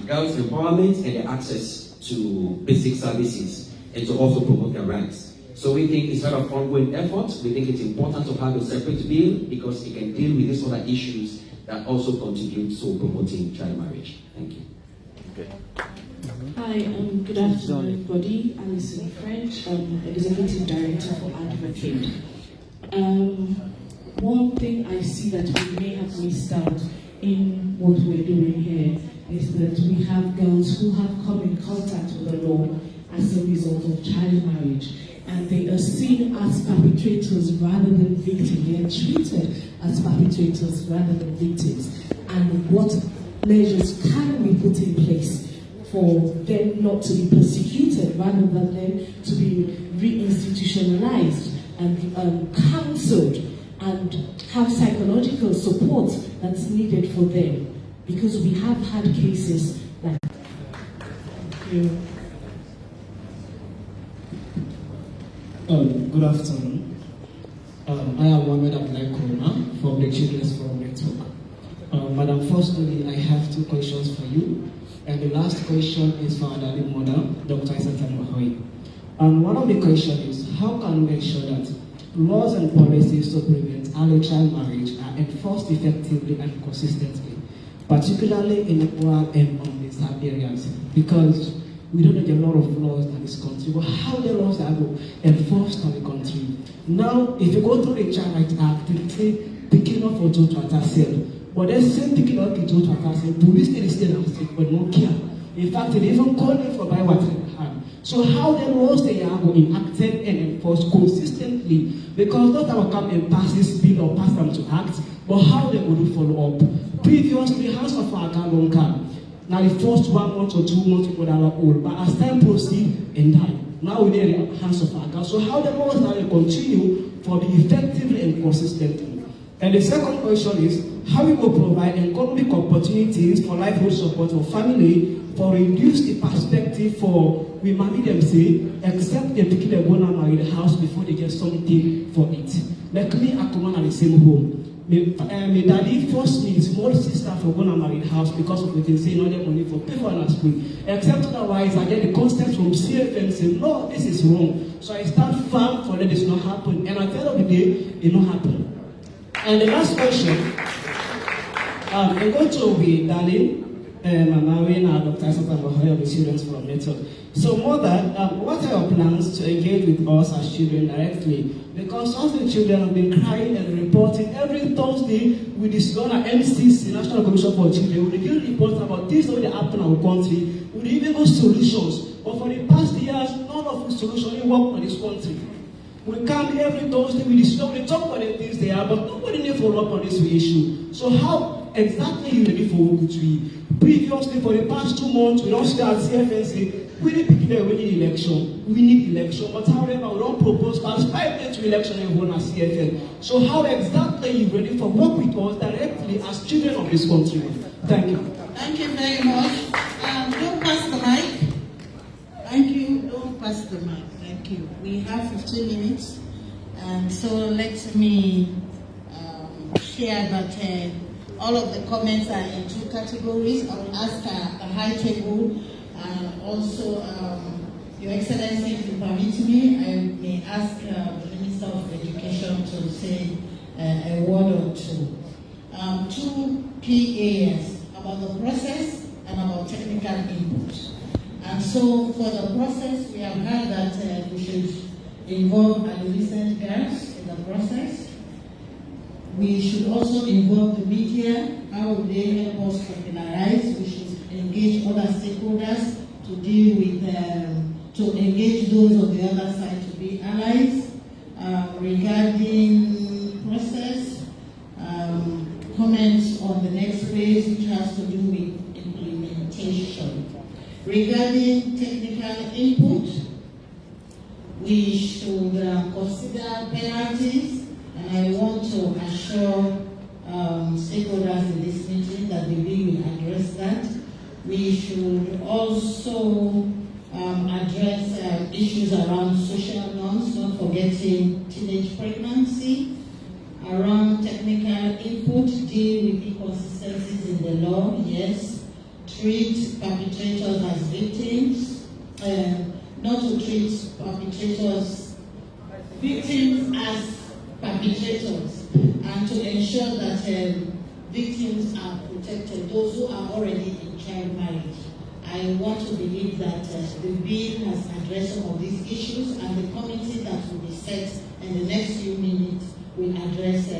girls' empowerment and their access to basic services, and to also promote their rights. So we think instead of ongoing efforts, we think it's important to have a separate bill because it can deal with these other issues that also contribute to promoting child marriage. Thank you. Okay. Hi, good afternoon, everybody. Alison French, Executive Director for Advocate. One thing I see that we may have missed out in what we're doing here is that we have girls who have come in contact with the law as a result of child marriage, and they are seen as perpetrators rather than victims. They are treated as perpetrators rather than victims. And what measures can we put in place for them not to be persecuted rather than them to be re-institutionalized and counseled and have psychological support that's needed for them? Because we have had cases like that. Thank you. Good afternoon. I am Mohamed Abdullah from the Children's Forum Network. Madam, firstly, I have two questions for you. And the last question is for our darling mother, Dr. Isatan Mahoy. And one of the questions is, how can we ensure that laws and policies to prevent early child marriage are enforced effectively and consistently, particularly in the rural and undeserved areas? Because we don't have a lot of laws in this country, but how the laws are enforced in the country? Now, if you go through the Child Rights Act, they say picking up for to sale. But they say picking up to sale, police in the state and state, but no care. In fact, they even call them for buy what they have. So how the laws they are enacted and enforced consistently? Because not our come and pass this bill or pass them to act, but how they will follow up. Previously, House of our don't come. Now the first 1 month or 2 months people are old, but as time proceed and die. Now we need the hands of our God. So how the laws now continue for the effectively and consistently? And the second question is, how we will provide economic opportunities for livelihood support for family, for reduce the perspective for we marry them say, except they pick the gonna marry the house before they get something for it. Like me, I come on at the same home. My daddy forced me, his small sister, for going to marry the house because of what they say, no get money for people in school. Except otherwise, I get the constant from CFM saying, no, this is wrong. So I start firm for that this not happen. And at the end of the day, it not happen. And the last question, I go to with darling, Mama Wena, Dr. Isatan Mahoy of the Children's Forum Network. So, Mother, what are your plans to engage with us as children directly? Because all the children have been crying and reporting every Thursday with this NCC, National Commission for Children. We give reports about things that happen in our country. We even go solutions. But for the past years, none of the solutions work for this country. We come every Thursday with this, we talk about the things they are, but nobody need follow up on this issue. So how exactly you ready for what to be? Previously, for the past 2 months, we don't start CFNC. We need to pick we need election. We need election. But however, we don't propose past 5 days to election and won as CFN. So how exactly are you ready for work with us directly as children of this country? Thank you. Thank you very much. Don't pass the mic. Thank you. Don't pass the mic. Thank you. We have 15 minutes. And so let me share that all of the comments are in 2 categories. I will ask a high table and also Your Excellency, if you permit me, I may ask the Minister of Education to say a word or two. Two key areas about the process and about technical input. And so for the process, we have heard that we should involve adolescent girls in the process. We should also involve the media. How will they help us popularize? We should engage other stakeholders to deal with, to engage those on the other side to be allies. Regarding process, comments on the next phase, which has to do with implementation. Regarding technical input, we should consider penalties, and I want to assure stakeholders in this meeting that the bill will address that. We should also address issues around social norms, not forgetting teenage pregnancy, around technical input, deal with inconsistencies in the law, yes, treat perpetrators as victims, not to treat victims as perpetrators, and to ensure that victims are protected, those who are already in child marriage. I want to believe that the bill has addressed some of these issues, and the committee that will be set in the next few minutes will address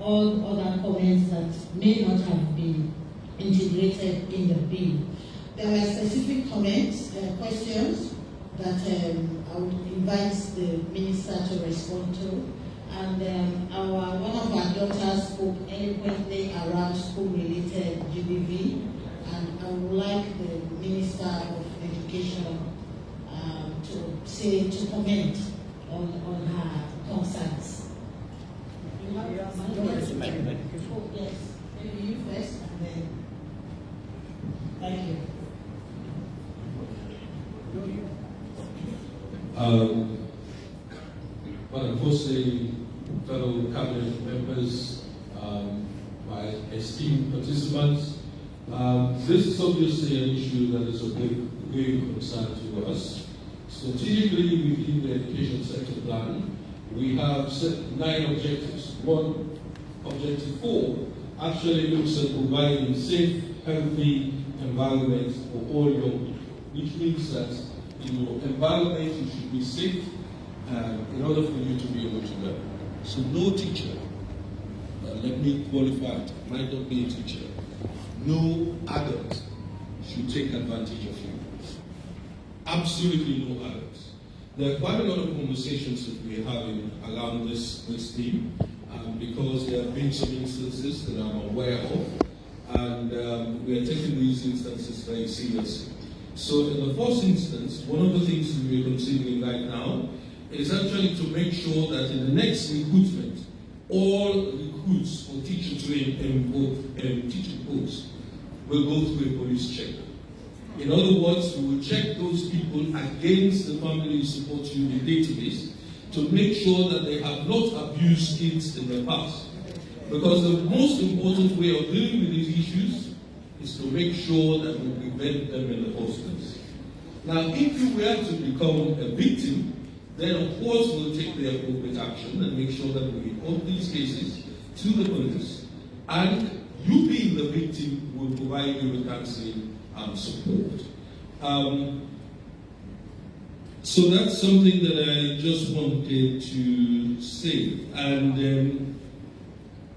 all other comments that may not have been integrated in the bill. There are specific comments, questions that I would invite the minister to respond to. And one of our daughters spoke eloquently around school-related GBV, and I would like the Minister of Education to comment on her concerns. Yes, maybe you first, and then thank you. Well, firstly, fellow cabinet members, my esteemed participants, this is obviously an issue that is of great concern to us. Strategically, within the education sector plan, we have set 9 objectives. One, objective 4, actually looks at providing safe, healthy environment for all young people, which means that in your environment you should be safe in order for you to be able to learn. So no teacher, let me qualify it, might not be a teacher, no adult should take advantage of you. Absolutely no adults. There are quite a lot of conversations that we're having around this theme, because there have been some instances that I'm aware of, and we are taking these instances very seriously. So in the first instance, one of the things that we're considering right now is actually to make sure that in the next recruitment, all recruits for teaching teaching posts will go through a police check. In other words, we will check those people against the Family Support Unit database to make sure that they have not abused kids in the past. Because the most important way of dealing with these issues is to make sure that we prevent them in the first place. Now, if you were to become a victim, then of course we'll take the appropriate action and make sure that we report these cases to the police. And you being the victim will provide you with counseling and support. So that's something that I just wanted to say. And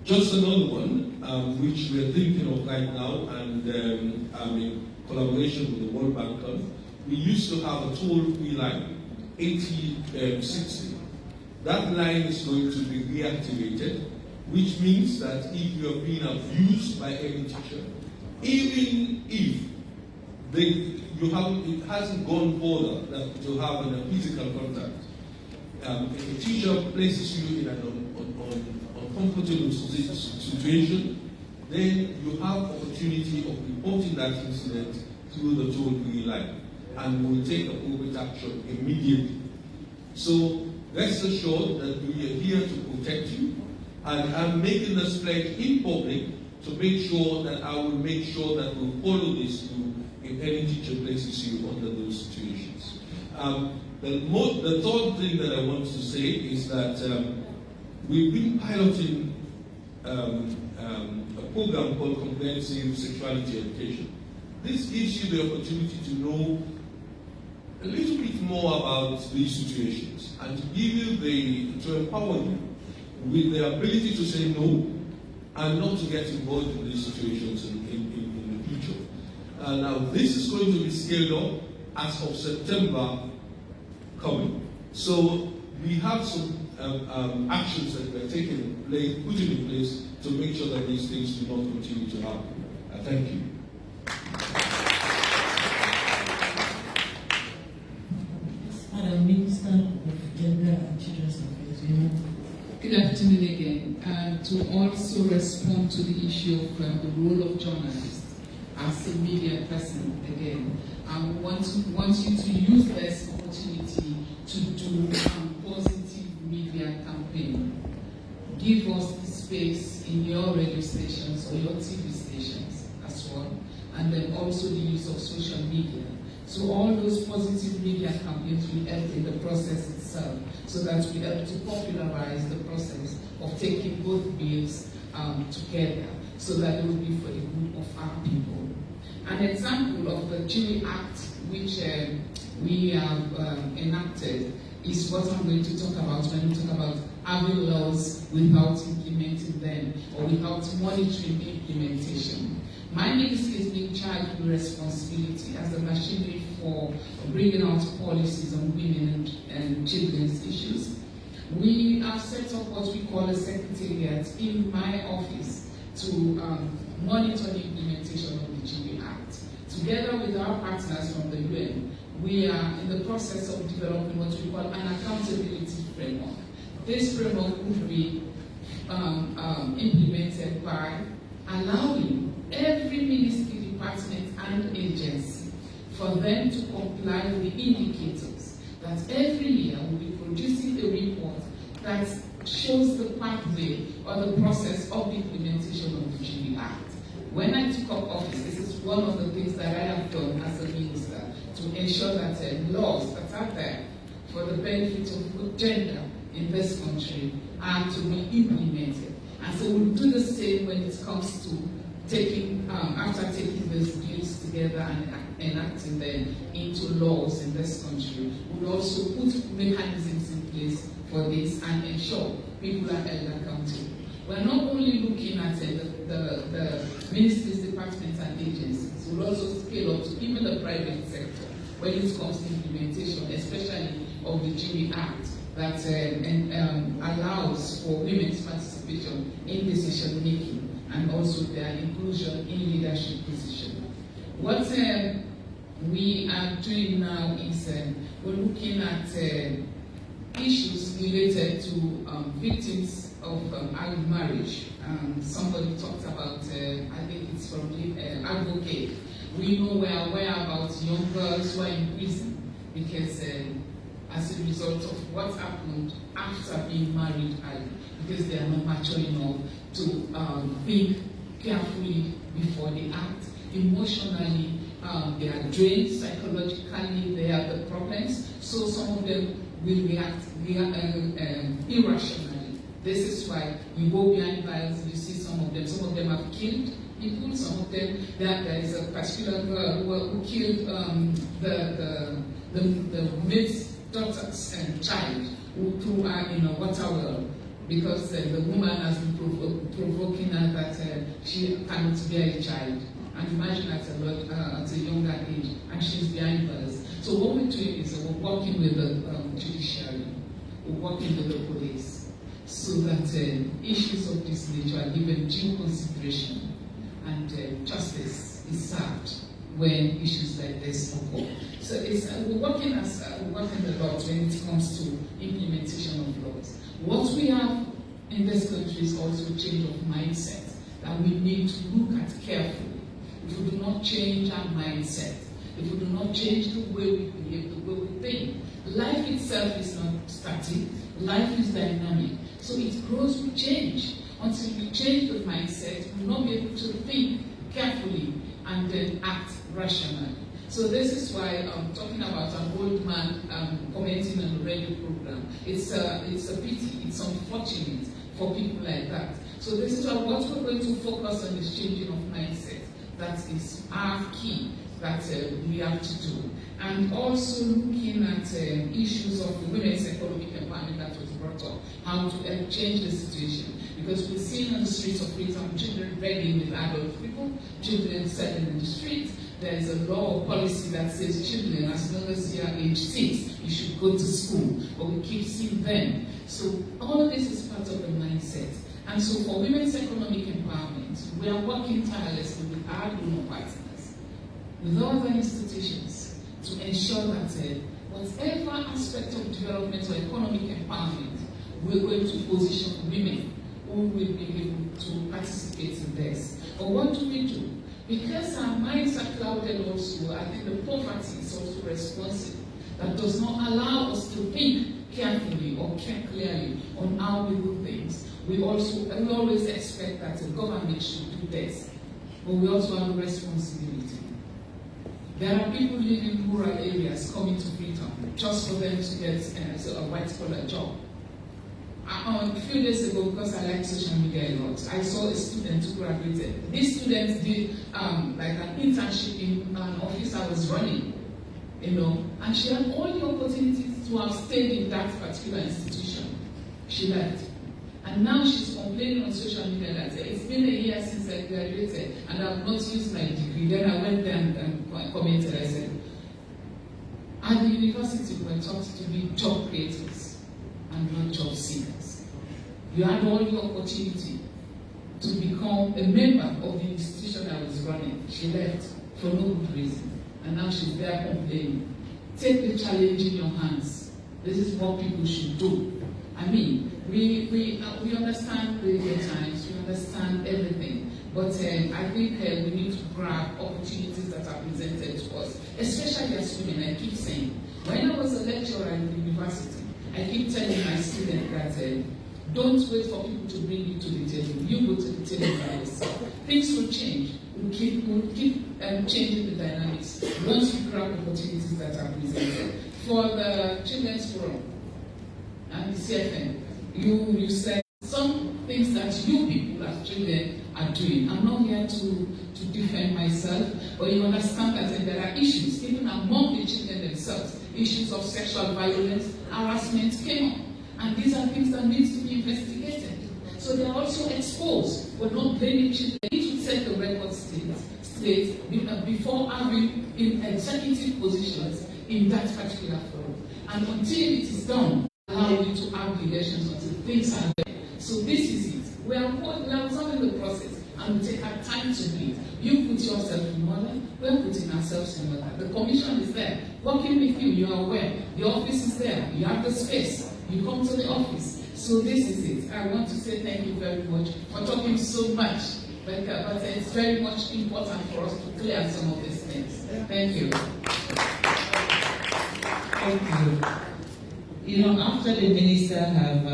just another one, which we're thinking of right now, and in collaboration with the World Bank, we used to have a toll-free line, 8060. That line is going to be reactivated, which means that if you are being abused by any teacher, even if it hasn't gone further than to have a physical contact, if a teacher places you in an uncomfortable situation, then you have opportunity of reporting that incident through the toll-free line, and we will take appropriate action immediately. So rest assured that we are here to protect you, and I'm making this pledge in public to make sure that I will make sure that we follow this through if any teacher places you under those situations. The third thing that I want to say is that we've been piloting a program called Comprehensive Sexuality Education. This gives you the opportunity to know a little bit more about these situations and to give you to empower you with the ability to say no and not to get involved in these situations in the future. Now, this is going to be scaled up as of September coming. So we have some actions that we are putting in place to make sure that these things do not continue to happen. Thank you. Madam Minister of Gender and Children's Affairs. Good afternoon again. To also respond to the issue of the role of journalists as a media person again, I want you to use this opportunity to do positive media campaign. Give us the space in your radio stations or your TV stations as well, and then also the use of social media. So all those positive media campaigns will help in the process itself, so that we help to popularize the process of taking both bills together, so that it will be for the good of our people. An example of the 𝐶HI Act, which we have enacted, is what I'm going to talk about when we talk about having laws without implementing them or without monitoring the implementation. My ministry is being charged with responsibility as a machinery for bringing out policies on women and children's issues. We have set up what we call a secretariat in my office to monitor the implementation of the 𝐶HI Act. Together with our partners from the UN, we are in the process of developing what we call an accountability framework. This framework will be implemented by allowing every ministry, department, and agency for them to comply with the indicators that every year we'll be producing a report that shows the pathway or the process of the implementation of the 𝐶HI Act. When I took up office, this is one of the things that I have done as a minister to ensure that laws that are there for the benefit of gender in this country are to be implemented. And so we'll do the same when it comes to after taking these bills together and enacting them into laws in this country. We'll also put mechanisms in place for this and ensure people are held accountable. We're not only looking at the ministries, departments, and agencies. We'll also scale up to even the private sector when it comes to implementation, especially of the 𝐶HI Act that allows for women's participation in decision making and also their inclusion in leadership positions. What we are doing now is we're looking at issues related to victims of early marriage. Somebody talked about, I think it's from the advocate. We know we are aware about young girls who are in prison because as a result of what happened after being married early, because they are not mature enough to think carefully before they act. Emotionally, they are drained. Psychologically, they have the problems. So some of them will react irrationally. This is why you go behind bars, you see some of them have killed people, some of them, there is a particular girl who killed the maid's daughter's child who threw her in a water well because the woman has been provoking her that she cannot bear a child. And imagine at a younger age, and she's behind bars. So what we're doing is we're working with the judiciary, we're working with the police, so that issues of this nature are given due consideration and justice is served when issues like this occur. So we're working a lot when it comes to implementation of laws. What we have in this country is also a change of mindset that we need to look at carefully. If we do not change our mindset, if we do not change the way we behave, the way we think, life itself is not static, life is dynamic. So it grows with change. Until we change the mindset, we will not be able to think carefully and then act rationally. So this is why I'm talking about an old man commenting on the radio program. It's a pity, it's unfortunate for people like that. So this is why what we're going to focus on is changing of mindset. That is our key that we have to do. And also looking at issues of the women's economic empowerment that was brought up, how to change the situation. Because we're seeing on the streets of, for example, children begging with adult people, children selling in the streets. There is a law or policy that says children, as long as you are age 6, you should go to school. But we keep seeing them. So all of this is part of the mindset. And so for women's economic empowerment, we are working tirelessly with our donor partners, with other institutions, to ensure that whatever aspect of development or economic empowerment, we're going to position women who will be able to participate in this. But what do we do? Because our minds are clouded also, I think the poverty is also responsible. That does not allow us to think carefully or clearly on how we do things. We always expect that the government should do this, but we also have a responsibility. There are people living in rural areas coming to Freetown just for them to get a white-collar job. A few days ago, because I like social media a lot, I saw a student who graduated. This student did like an internship in an office I was running, and she had all the opportunities to have stayed in that particular institution. She left. And now she's complaining on social media that it's been a year since I graduated and I've not used my degree. Then I went there and commented. I said, at the university we're taught to be job creators and not job seekers. You had all the opportunity to become a member of the institution I was running. She left for no good reason. And now she's there complaining. Take the challenge in your hands. This is what people should do. I mean, we understand the times, we understand everything, but I think we need to grab opportunities that are presented to us, especially as women. I keep saying, when I was a lecturer in the university, I keep telling my students that don't wait for people to bring you to the table. You go to the table by yourself. Things will change. We'll keep changing the dynamics once we grab opportunities that are presented. For the Children's Forum and the CFN, you said some things that you people as children are doing. I'm not here to defend myself, but you understand that there are issues, even among the children themselves, issues of sexual violence, harassment came up. And these are things that need to be investigated. So they are also exposed. We're not blaming children. They need to set the record straight before having in executive positions in that particular forum. And until it is done, allow you to have the elections until things are there. So this is it. We are observing the process and we take our time to do it. You put yourself in order, we're putting ourselves in order. The commission is there, working with you, you are aware. The office is there, you have the space, you come to the office. So this is it. I want to say thank you very much for talking so much, but it's very much important for us to clear some of these things. Thank you. Thank you. After the minister have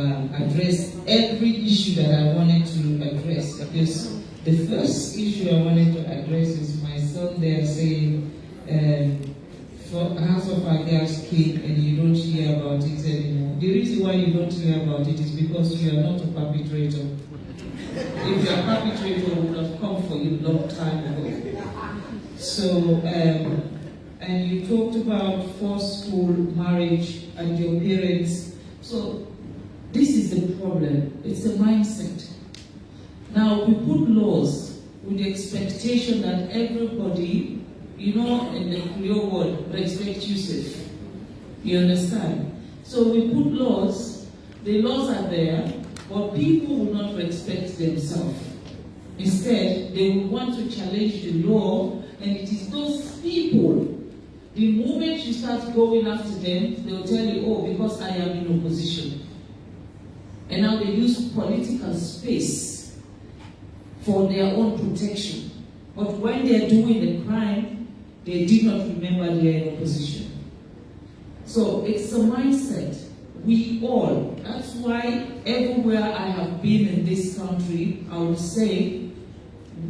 addressed every issue that I wanted to address, because the first issue I wanted to address is my son there saying, for House of our girls came and you don't hear about it anymore. The reason why you don't hear about it is because you are not a perpetrator. If you are a perpetrator, we would have come for you a long time ago. So, and you talked about forceful marriage and your parents. So this is the problem. It's the mindset. Now we put laws with the expectation that everybody, in the real world, respect yourself. You understand? So we put laws, the laws are there, but people will not respect themselves. Instead, they will want to challenge the law, and it is those people. The moment you start going after them, they will tell you, oh, because I am in opposition. And now they use political space for their own protection. But when they are doing the crime, they did not remember they are in opposition. So it's a mindset. We all, that's why everywhere I have been in this country, I would say,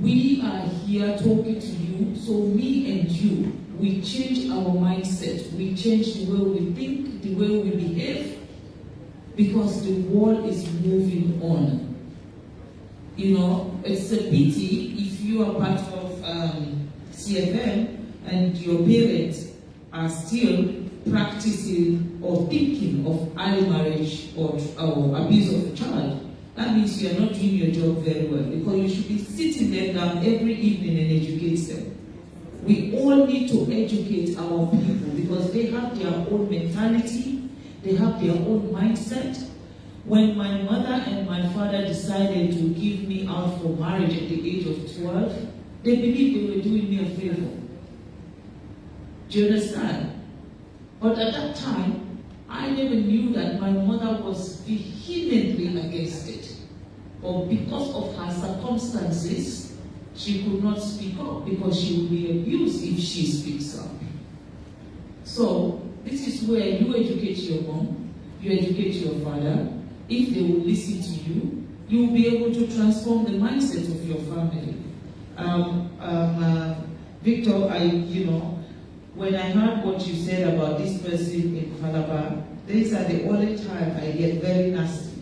we are here talking to you, so me and you, we change our mindset, we change the way we think, the way we behave, because the world is moving on. You know, it's a pity if you are part of CFM and your parents are still practicing or thinking of early marriage or abuse of a child. That means you are not doing your job very well, because you should be sitting them down every evening and educate them. We all need to educate our people, because they have their own mentality, they have their own mindset. When my mother and my father decided to give me out for marriage at the age of 12, they believed they were doing me a favor. Do you understand? But at that time, I never knew that my mother was vehemently against it. But because of her circumstances, she could not speak up, because she would be abused if she speaks up. So, this is where you educate your mom, you educate your father. If they will listen to you, you will be able to transform the mindset of your family. Victor, when I heard what you said about this person in Calabar, these are the only time I get very nasty.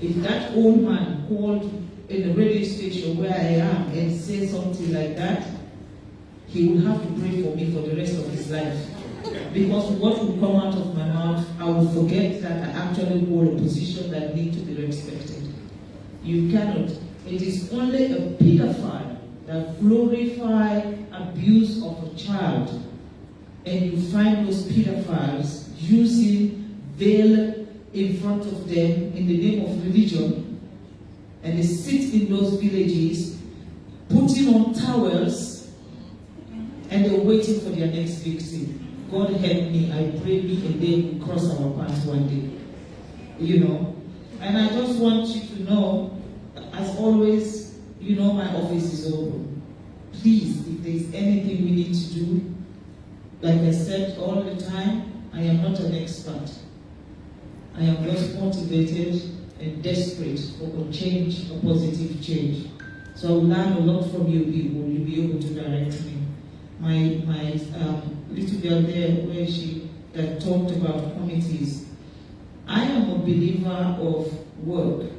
If that old man called in the radio station where I am and said something like that, he would have to pray for me for the rest of his life. Because what will come out of my mouth, I will forget that I actually hold a position that needs to be respected. You cannot. It is only a pedophile that glorifies abuse of a child. And you find those pedophiles using veil in front of them in the name of religion, and they sit in those villages putting on towels, and they're waiting for their next victim. God help me, I pray me and they will cross our paths one day. And I just want you to know, as always, my office is open. Please, if there's anything we need to do, like I said all the time, I am not an expert. I am just motivated and desperate for a change, a positive change. So I will learn a lot from you people. You'll be able to direct me. My little girl there, where that talked about committees. I am a believer of work.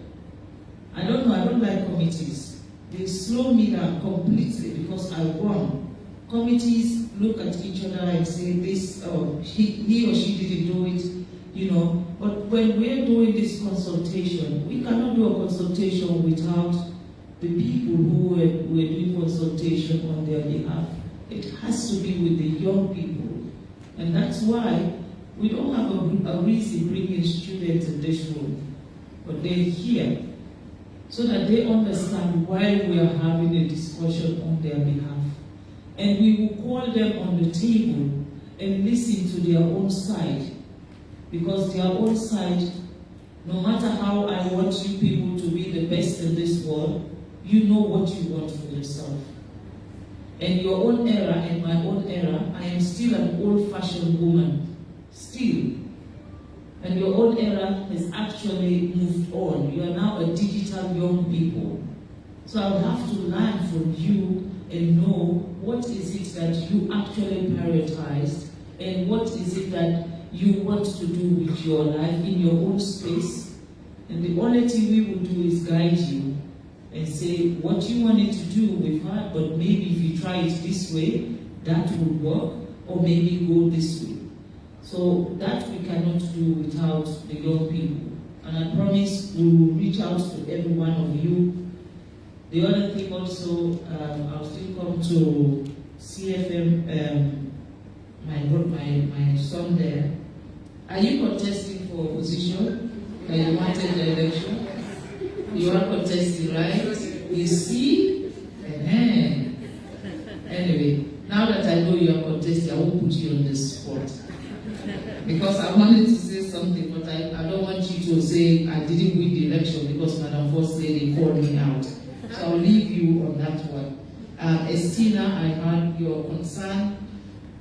I don't like committees. They slow me down completely because I run. Committees look at each other and say this, he or she didn't do it, But when we're doing this consultation, we cannot do a consultation without the people who are doing consultation on their behalf. It has to be with the young people. And that's why we don't have a reason bringing students in this room. But they're here so that they understand why we are having a discussion on their behalf. And we will call them on the table and listen to their own side. Because their own side, no matter how I want you people to be the best in this world, you know what you want for yourself. And your own era and my own era, I am still an old-fashioned woman. Still. And your own era has actually moved on. You are now a digital young people. So I will have to learn from you and know what is it that you actually prioritized and what is it that you want to do with your life in your own space. And the only thing we will do is guide you and say what you wanted to do with her, but maybe if you try it this way, that would work, or maybe go this way. So that we cannot do without the young people. And I promise we will reach out to every one of you. The other thing also, I'll still come to CFM, my son there. Are you contesting for a position that you wanted the election? You are contesting, right? You see? Anyway, now that I know you are contesting, I won't put you on the spot. Because I wanted to say something, but I don't want you to say I didn't win the election because Madam Foss said they called me out. So I'll leave you on that one. Estina, I heard your concern.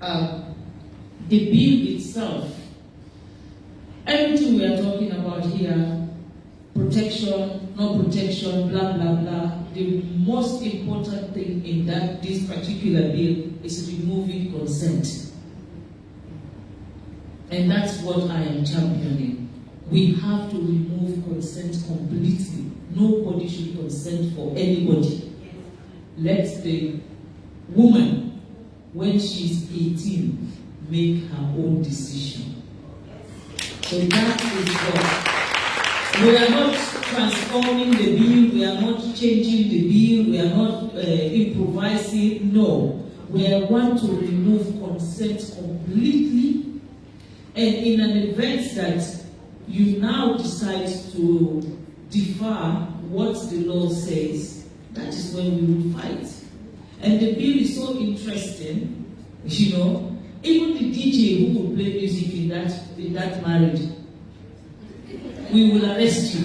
The bill itself, everything we are talking about here, protection, no protection, blah, blah, blah, the most important thing in this particular bill is removing consent. And that's what I am championing. We have to remove consent completely. Nobody should consent for anybody. Let the woman, when she's 18, make her own decision. So that is what. We are not transforming the bill, we are not changing the bill, we are not improvising. No. We are going to remove consent completely. And in an event that you now decide to defer what the law says, that is when we will fight. And the bill is so interesting, you know, even the DJ who will play music in that marriage, we will arrest you.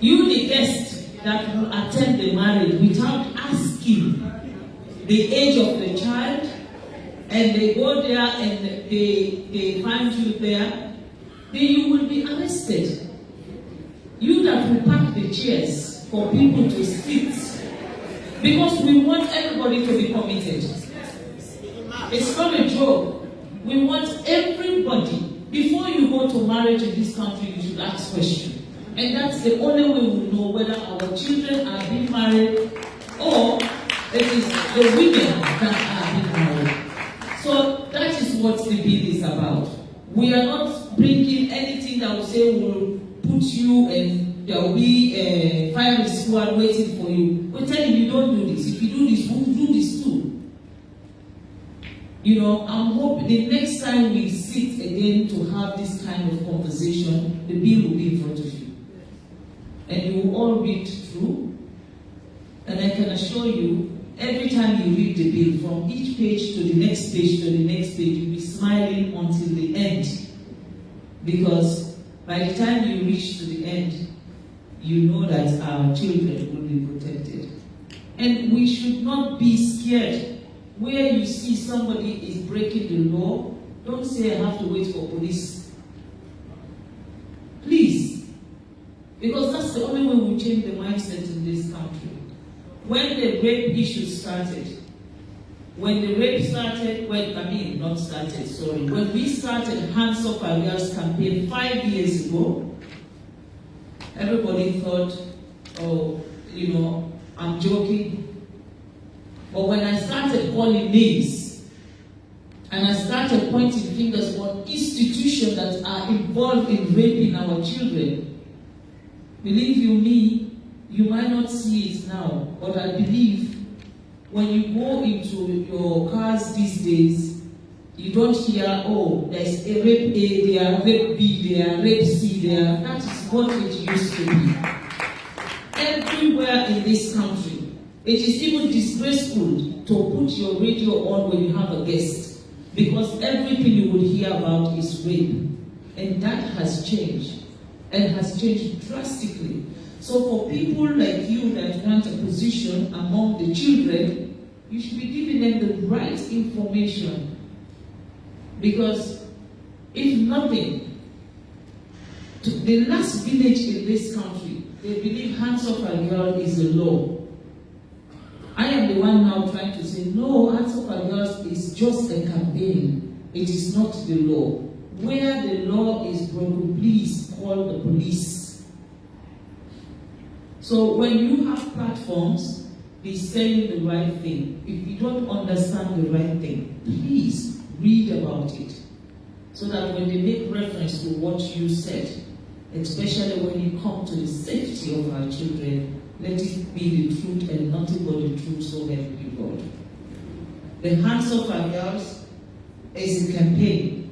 You, the guest that will attend the marriage without asking the age of the child, and they go there and they find you there, then you will be arrested. You that will pack the chairs for people to sit, because we want everybody to be committed. It's not a joke. We want everybody. Before you go to marriage in this country, you should ask questions. And that's the only way we'll know whether our children are being married or it is the women that are being married. So that is what the bill is about. We are not bringing anything that will say will put you and there will be a fire squad waiting for you. We're telling you don't do this. If you do this, we'll do this too. You know, I'm hoping the next time we sit again to have this kind of conversation, the bill will be in front of you. And you will all read through. And I can assure you, every time you read the bill, from each page to the next page to the next page, you'll be smiling until the end. Because by the time you reach to the end, you know that our children will be protected. And we should not be scared. Where you see somebody is breaking the law, don't say I have to wait for police. Please. Because that's the only way we change the mindset in this country. When the rape issue started, when we started Hands Off Our Girls campaign 5 years ago, everybody thought, oh, you know, I'm joking. But when I started calling names, and I started pointing fingers on institutions that are involved in raping our children, believe you me, you might not see it now, but I believe when you go into your cars these days, you don't hear, oh, there's a rape A, there, rape B, there, rape C, there. That is what it used to be. Everywhere in this country, it is even disgraceful to put your radio on when you have a guest, because everything you will hear about is rape. And that has changed, and has changed drastically. So for people like you that want a position among the children, you should be giving them the right information. Because if nothing, the last village in this country, they believe Hands Off Our Girl is a law. I am the one now trying to say, no, Hands Off Our Girls is just a campaign. It is not the law. Where the law is broken, please call the police. So when you have platforms, be saying the right thing. If you don't understand the right thing, please read about it. So that when they make reference to what you said, especially when you come to the safety of our children, let it be the truth and nothing but the truth, so help you God. The Hands Off Our Girls is a campaign,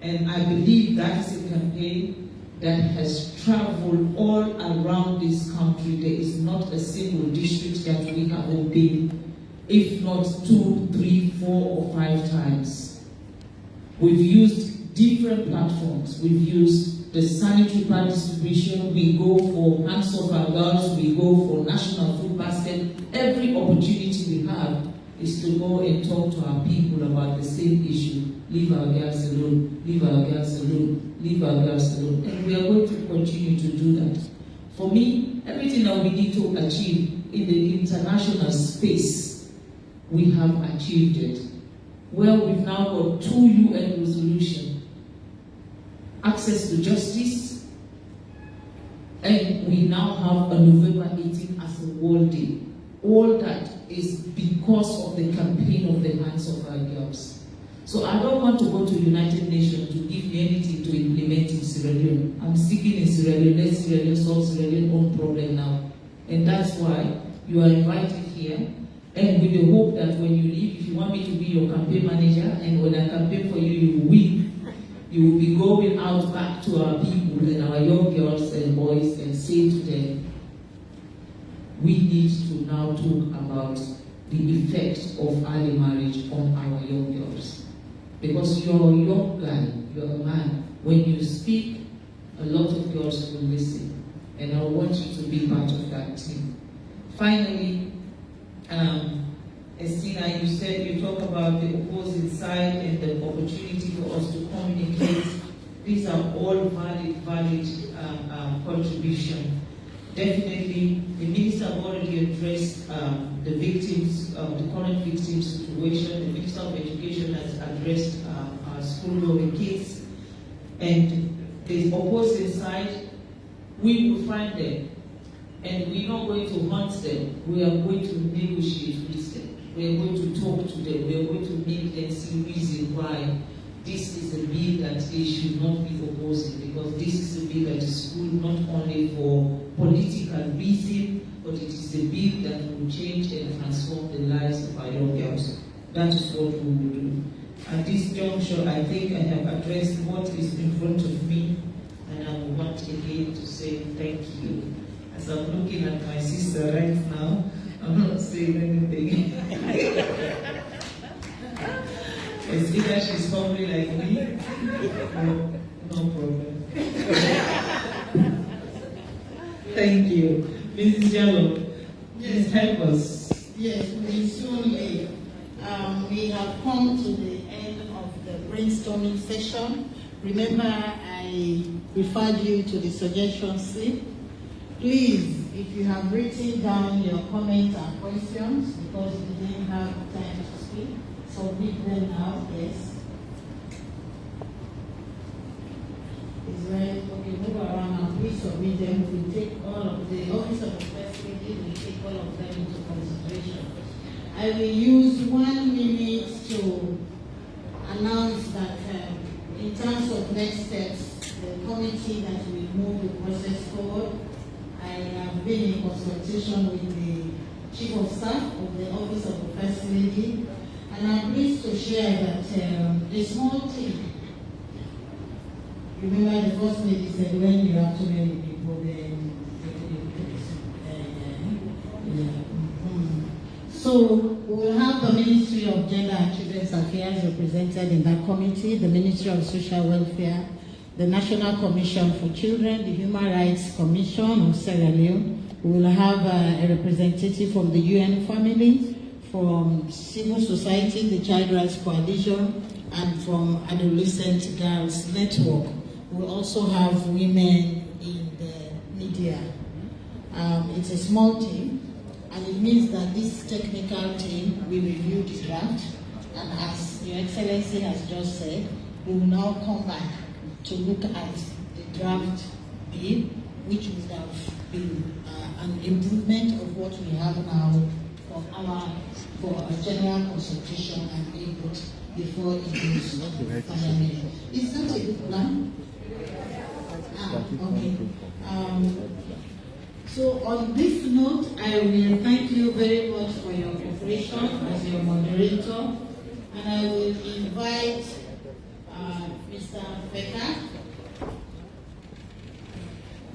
and I believe that is a campaign that has traveled all around this country. There is not a single district that we haven't been, if not 2, 3, 4, or 5 times. We've used different platforms. We've used the sanitary pad distribution, we go for Hands Off Our Girls, we go for National Food Basket. Every opportunity we have is to go and talk to our people about the same issue. Leave our girls alone, leave our girls alone, leave our girls alone. And we are going to continue to do that For me, everything that we need to achieve in the international space, we have achieved it. Well, we've now got 2 UN resolutions. Access to justice, and we now have a November 18 as a World Day. All that is because of the campaign of the hands of our girls. So I don't want to go to United Nations to give me anything to implement in Sierra Leone. I'm sticking in Sierra Leone. Let Sierra Leone solve Sierra Leone's own problem now. And that's why you are invited here. And with the hope that when you leave, if you want me to be your campaign manager, and when I campaign for you, you will win. You will be going out back to our people and our young girls and boys and say to them, we need to now talk about the effect of early marriage on our young girls. Because you're a young guy, you're a man. When you speak, a lot of girls will listen. And I want you to be part of that team. Finally, Estina, you said you talk about the opposite side and the opportunity for us to communicate. These are all valid contributions. Definitely, the minister have already addressed the victims, the current victim situation. The Minister of Education has addressed our school-going kids. And the opposite side, we will find them. And we're not going to hunt them. We are going to negotiate with them. We are going to talk to them. We are going to make them see reason why this is a bill that they should not be opposing, because this is a bill that is good not only for political reason, but it is a bill that will change and transform the lives of our young girls. That is what we will do. At this juncture, I think I have addressed what is in front of me, and I want again to say thank you. As I'm looking at my sister right now, I'm not saying anything. It's either she's probably like me, or no problem. Thank you. Mrs. Jello, please help us. Yes, we soon leave. We have come to the end of the brainstorming session. Remember, I referred you to the suggestion slip. Please, if you have written down your comments and questions, because we didn't have time to speak, submit them now, yes. Is right? Okay, move around and please submit them. We take all of the Office of the First Lady, we take all of them into consideration. I will use 1 minute to announce that in terms of next steps, the committee that will move the process forward, I have been in consultation with the Chief of Staff of the Office of the First Lady, and I'm pleased to share that a small team, remember the First Lady said when you have too many people, then so we will have the Ministry of Gender and Children's Affairs represented in that committee, the Ministry of Social Welfare, the National Commission for Children, the Human Rights Commission of Sierra Leone. We will have a representative from the UN family, from civil society, the Child Rights Coalition, and from Adolescent Girls Network. We also have women in the media. It's a small team, and it means that this technical team will review the draft, and as Your Excellency has just said, we will now come back to look at the draft bill, which would have been an improvement of what we have now for a general consultation and input before it goes to Parliament. Is that a good plan? Okay. So on this note, I will thank you very much for your cooperation as your moderator, and I will invite Mr. Becker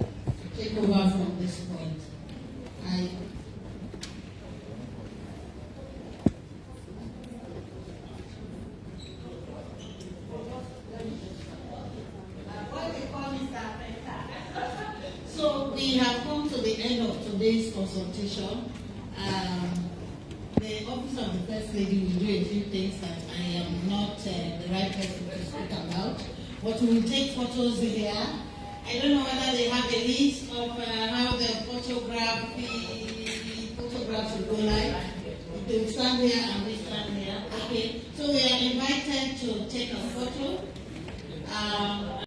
to take over from this point. So we have come to the end of today's consultation. The Office of the First Lady will do a few things that I am not the right person to speak about, but we will take photos here. I don't know whether they have a list of how photographs will go live. You can stand here and we stand here. Okay, so we are invited to take a photo.